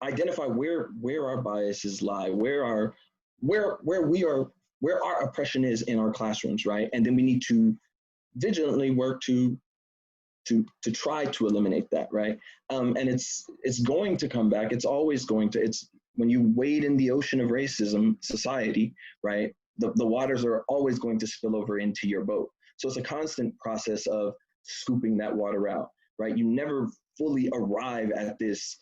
[SPEAKER 4] identify where our biases lie, where our oppression is in our classrooms, right? And then we need to vigilantly work to try to eliminate that, right? And it's going to come back. It's always going to. It's when you wade in the ocean of racism society, right? The waters are always going to spill over into your boat. So it's a constant process of scooping that water out, right? You never fully arrive at this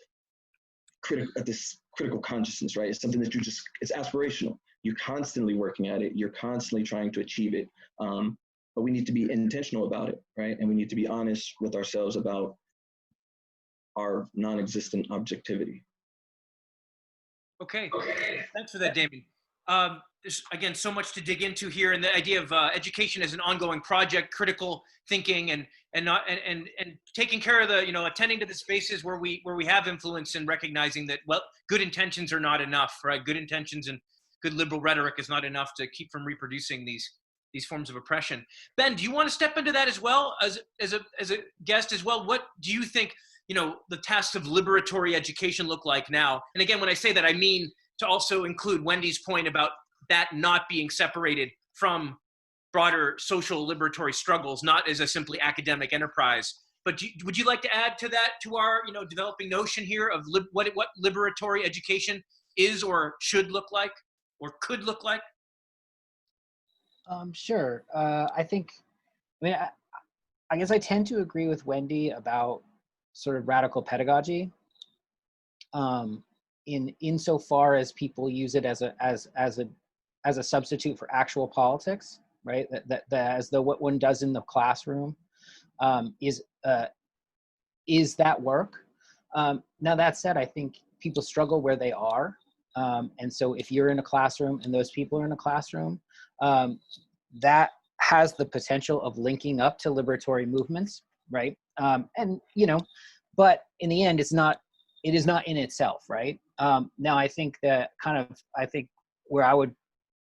[SPEAKER 4] critical consciousness, right? It's something that it's aspirational. You're constantly working at it. You're constantly trying to achieve it. But we need to be intentional about it, right? And we need to be honest with ourselves about our non-existent objectivity.
[SPEAKER 1] Okay. Thanks for that, Damon. There's, again, so much to dig into here, and the idea of education as an ongoing project, critical thinking, and taking care of the, attending to the spaces where we have influence, and recognizing that, well, good intentions are not enough, right? Good intentions and good liberal rhetoric is not enough to keep from reproducing these forms of oppression. Ben, do you want to step into that as well as a guest as well? What do you think, the tasks of liberatory education look like now? And again, when I say that, I mean to also include Wendy's point about that not being separated from broader social liberatory struggles, not as a simply academic enterprise. But would you like to add to that, to our developing notion here of what liberatory education is or should look like or could look like?
[SPEAKER 5] Sure. I guess I tend to agree with Wendy about sort of radical pedagogy, insofar as people use it as a substitute for actual politics, right? That as though what one does in the classroom is that work. Now that said, I think people struggle where they are. And so if you're in a classroom and those people are in a classroom, that has the potential of linking up to liberatory movements, right? And, you know, but in the end, it is not in itself, right? Now I think that I think where I would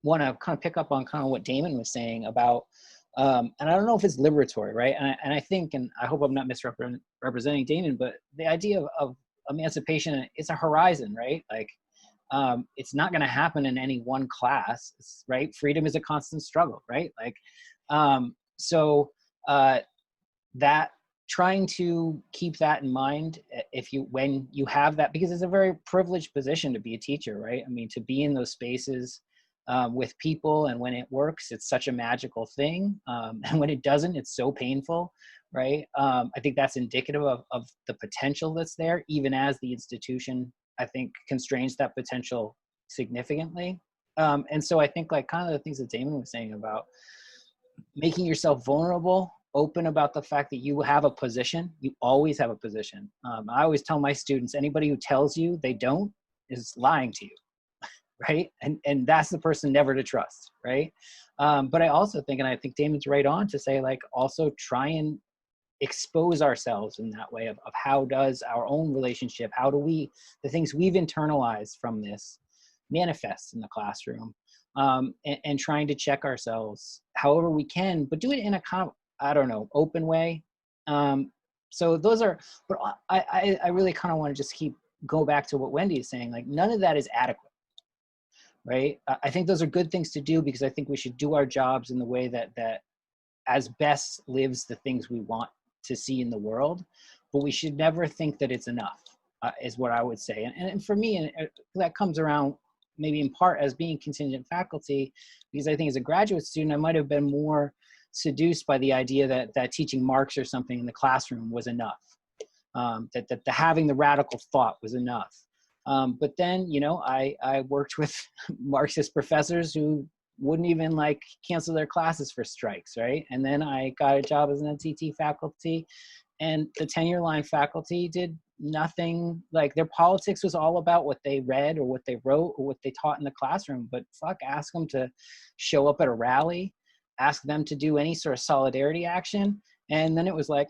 [SPEAKER 5] want to kind of pick up on kind of what Damon was saying about, and I don't know if it's liberatory, right? And I think, and I hope I'm not misrepresenting Damon, but the idea of emancipation, it's a horizon, right? Like, it's not going to happen in any one class, right? Freedom is a constant struggle, right? Like, that trying to keep that in mind when you have that, because it's a very privileged position to be a teacher, right? I mean, to be in those spaces with people, and when it works, it's such a magical thing. And when it doesn't, it's so painful, right? I think that's indicative of the potential that's there, even as the institution, I think, constrains that potential significantly. And so I think, like, kind of the things that Damon was saying about making yourself vulnerable, open about the fact that you have a position. You always have a position. I always tell my students, anybody who tells you they don't is lying to you, right? And that's the person never to trust, right? But I also think, and I think Damon's right on to say, like, also try and expose ourselves in that way of how does our own relationship, how do the things we've internalized from this manifest in the classroom, and trying to check ourselves however we can, but do it in a kind of, I don't know, open way. So those are, but I really kind of want to just go back to what Wendy is saying, like, none of that is adequate, right? I think those are good things to do, because I think we should do our jobs in the way that as best lives the things we want to see in the world, but we should never think that it's enough, is what I would say. And for me, and that comes around maybe in part as being contingent faculty, because I think as a graduate student, I might have been more seduced by the idea that teaching Marx or something in the classroom was enough, that having the radical thought was enough. But then, you know, I worked with Marxist professors who wouldn't even, like, cancel their classes for strikes, right? And then I got a job as an NCT faculty, and the tenure line faculty did nothing. Like, their politics was all about what they read or what they wrote or what they taught in the classroom. But ask them to show up at a rally, ask them to do any sort of solidarity action, and then it was like,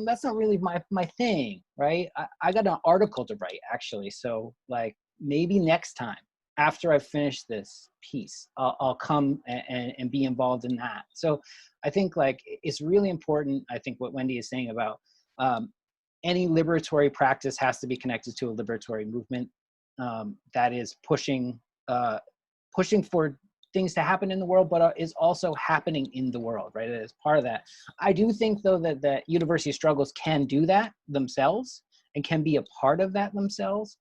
[SPEAKER 5] that's not really my thing, right? I got an article to write, actually, so, like, maybe next time after I've finished this piece, I'll come and be involved in that. So I think, like, it's really important, I think, what Wendy is saying about any liberatory practice has to be connected to a liberatory movement that is pushing for things to happen in the world, but is also happening in the world, right? As part of that. I do think, though, that university struggles can do that themselves and can be a part of that themselves,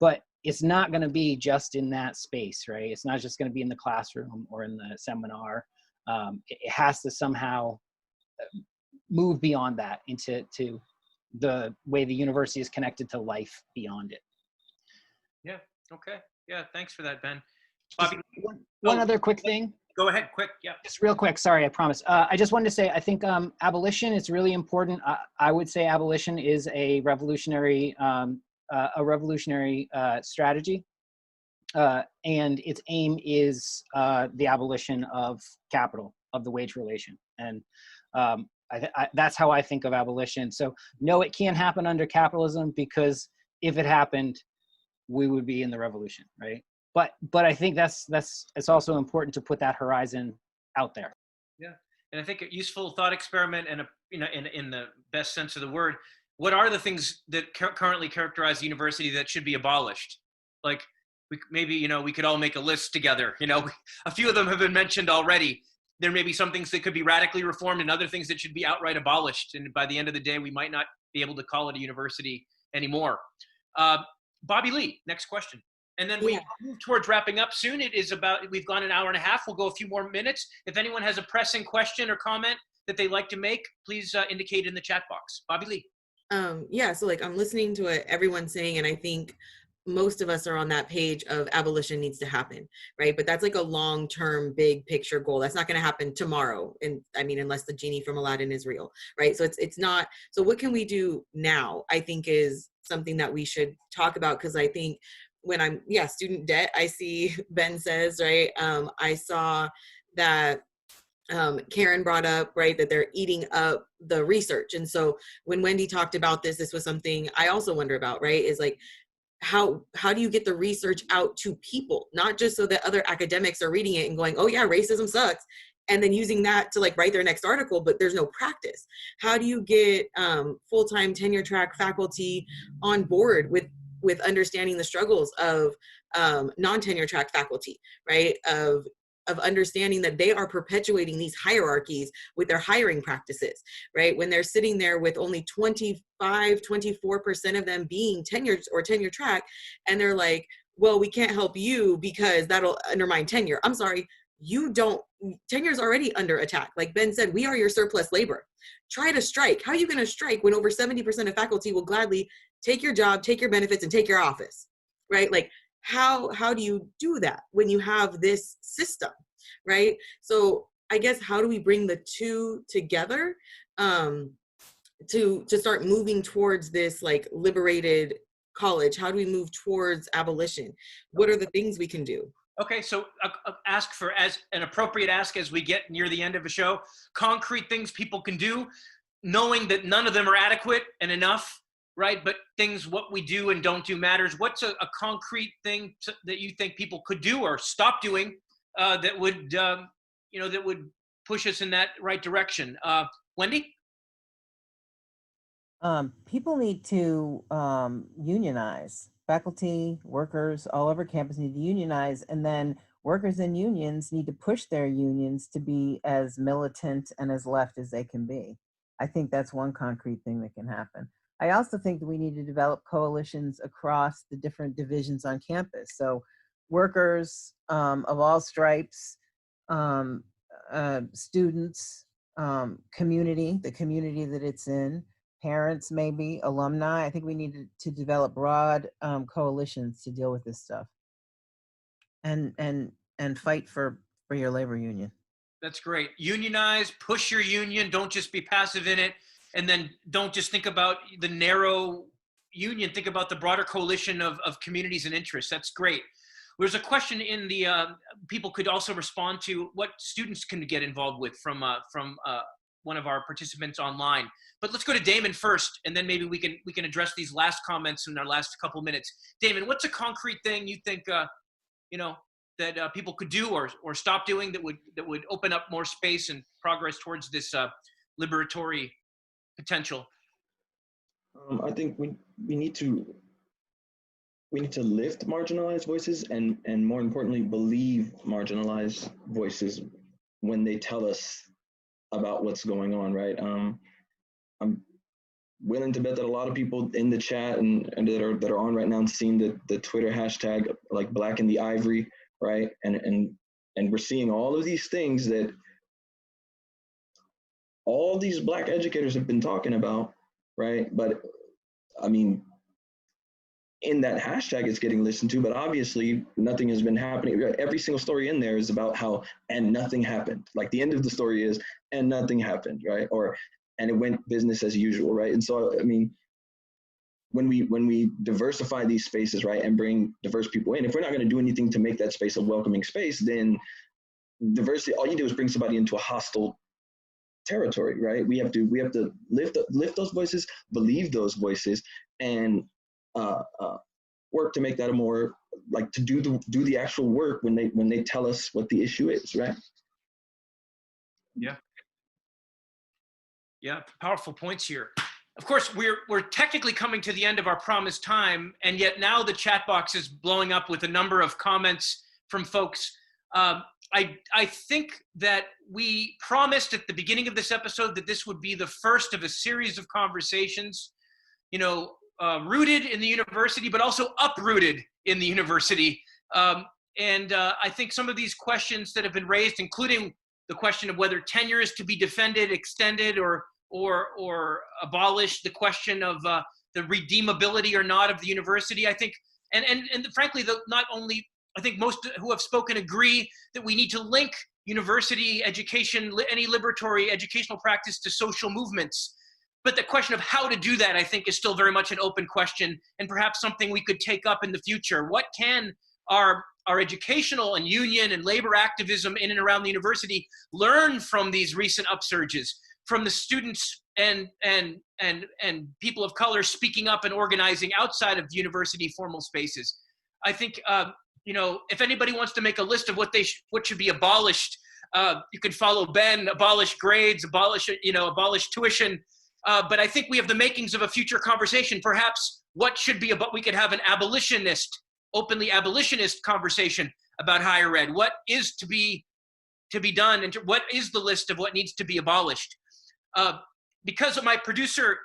[SPEAKER 5] but it's not going to be just in that space, right? It's not just going to be in the classroom or in the seminar. It has to somehow move beyond that into the way the university is connected to life beyond it.
[SPEAKER 1] Yeah. Okay. Yeah. Thanks for that, Ben.
[SPEAKER 5] Just
[SPEAKER 1] Bobby,
[SPEAKER 5] one other quick thing.
[SPEAKER 1] Go ahead. Quick. Yeah.
[SPEAKER 5] Just real quick. Sorry, I promise. I just wanted to say, I think abolition is really important. I would say abolition is a revolutionary strategy, and its aim is the abolition of capital, of the wage relation, and that's how I think of abolition. So no, it can't happen under capitalism, because if it happened, we would be in the revolution, right? But I think it's also important to put that horizon out there.
[SPEAKER 1] Yeah, and I think a useful thought experiment, and in the best sense of the word, what are the things that currently characterize the university that should be abolished? Like, we could all make a list together. A few of them have been mentioned already. There may be some things that could be radically reformed, and other things that should be outright abolished. And by the end of the day, we might not be able to call it a university anymore. Bobbi-Lee, next question. And then we move towards wrapping up soon. We've gone an hour and a half. We'll go a few more minutes. If anyone has a pressing question or comment that they'd like to make, please indicate in the chat box. Bobbi-Lee.
[SPEAKER 2] Yeah, so, like, I'm listening to what everyone's saying, and I think most of us are on that page of abolition needs to happen, right? But that's like a long-term, big picture goal. That's not going to happen tomorrow. And I mean, unless the genie from Aladdin is real, right? So it's not. So what can we do now? I think is something that we should talk about, because I think when I'm student debt, I see Ben says, right? I saw that Karen brought up, right, that they're eating up the research. And so when Wendy talked about this was something I also wonder about, right? Is like, how do you get the research out to people, not just so that other academics are reading it and going, oh yeah, racism sucks, and then using that to like write their next article, but there's no practice. How do you get full-time tenure track faculty on board with understanding the struggles of non-tenure track faculty, right? Of understanding that they are perpetuating these hierarchies with their hiring practices, right? When they're sitting there with only 24% of them being tenured or tenure track, and they're like, well, we can't help you because that'll undermine tenure. I'm sorry, tenure's already under attack. Like Ben said, we are your surplus labor. Try to strike. How are you gonna strike when over 70% of faculty will gladly take your job, take your benefits, and take your office, right? Like, how do you do that when you have this system, right? So I guess, how do we bring the two together to start moving towards this like liberated college? How do we move towards abolition? What are the things we can do?
[SPEAKER 1] Okay, so ask for, as an appropriate ask as we get near the end of the show, concrete things people can do, knowing that none of them are adequate and enough, right? But things, what we do and don't do matters. What's a concrete thing that you think people could do or stop doing that would, that would push us in that right direction? Wendy?
[SPEAKER 3] People need to unionize. Faculty, workers all over campus need to unionize, and then workers and unions need to push their unions to be as militant and as left as they can be. I think that's one concrete thing that can happen. I also think that we need to develop coalitions across the different divisions on campus. So workers of all stripes, students, community, the community that it's in, parents, maybe alumni. I think we need to develop broad coalitions to deal with this stuff, and fight for your labor union. That's
[SPEAKER 1] great. Unionize, push your union. Don't just be passive in it. And then don't just think about the narrow union, think about the broader coalition of communities and interests. That's great. There's a question in the, people could also respond to what students can get involved with from one of our participants online. But let's go to Damon first, and then maybe we can address these last comments in our last couple minutes. Damon, what's a concrete thing you think, that people could do or stop doing that would open up more space and progress towards this liberatory potential?
[SPEAKER 4] I think we need to lift marginalized voices and more importantly, believe marginalized voices when they tell us about what's going on, right? I'm willing to bet that a lot of people in the chat and that are on right now seeing the Twitter hashtag like Black in the Ivory, right? And we're seeing all of these things that all these Black educators have been talking about, right? But I mean, in that hashtag, it's getting listened to, but obviously nothing has been happening. Every single story in there is about how, and nothing happened. Like the end of the story is, and nothing happened, right? And it went business as usual, right? And so, I mean, when we diversify these spaces, right, and bring diverse people in, if we're not going to do anything to make that space a welcoming space, then diversity, all you do is bring somebody into a hostile territory, right? We have to lift those voices, believe those voices, and work to make that a more, like, to do the actual work when they tell us what the issue is, right?
[SPEAKER 1] Yeah, powerful points here. Of course, we're technically coming to the end of our promised time, and yet now the chat box is blowing up with a number of comments from folks. I think that we promised at the beginning of this episode that this would be the first of a series of conversations, rooted in the university, but also uprooted in the university. And I think some of these questions that have been raised, including the question of whether tenure is to be defended, extended, or abolished, the question of the redeemability or not of the university, I think And frankly, not only, I think most who have spoken agree that we need to link university education, any liberatory educational practice, to social movements. But the question of how to do that, I think, is still very much an open question, and perhaps something we could take up in the future. What can our educational and union and labor activism in and around the university learn from these recent upsurges, from the students and people of color speaking up and organizing outside of university formal spaces? I think, if anybody wants to make a list of what should be abolished, you can follow Ben. Abolish grades, abolish tuition. But I think we have the makings of a future conversation. Perhaps what should be we could have an openly abolitionist conversation about higher ed. What is to be done, and what is the list of what needs to be abolished? Because my producer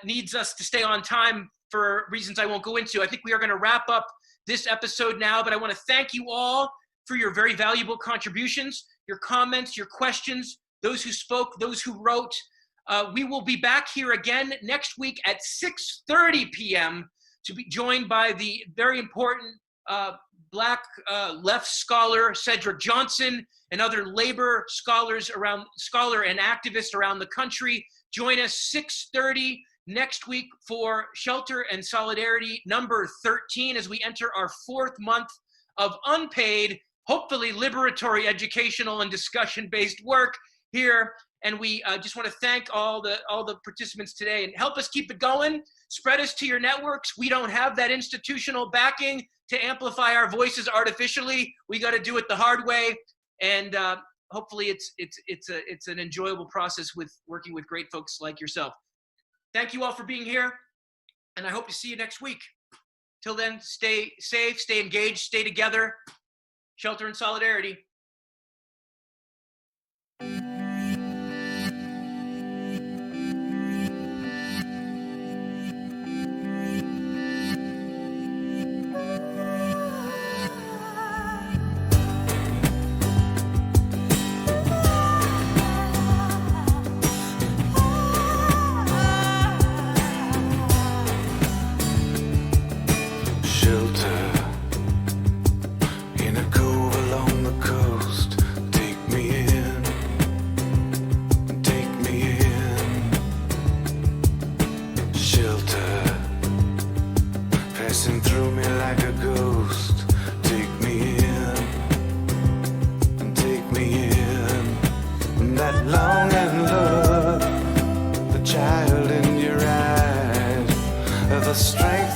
[SPEAKER 1] needs us to stay on time for reasons I won't go into, I think we are going to wrap up this episode now, but I want to thank you all for your very valuable contributions, your comments, your questions, those who spoke, those who wrote. We will be back here again next week at 6:30 p.m. to be joined by the very important Black left scholar Cedric Johnson and other labor scholar and activists around the country. Join us 6:30 next week for Shelter and Solidarity number 13 as we enter our 4th month of unpaid, hopefully liberatory, educational, and discussion-based work here. And we just want to thank all the participants today, and help us keep it going. Spread us to your networks. We don't have that institutional backing to amplify our voices artificially. We got to do it the hard way. And hopefully it's an enjoyable process with working with great folks like yourself. Thank you all for being here, and I hope to see you next week. Till then, stay safe, stay engaged, stay together. Shelter and solidarity.
[SPEAKER 8] Strength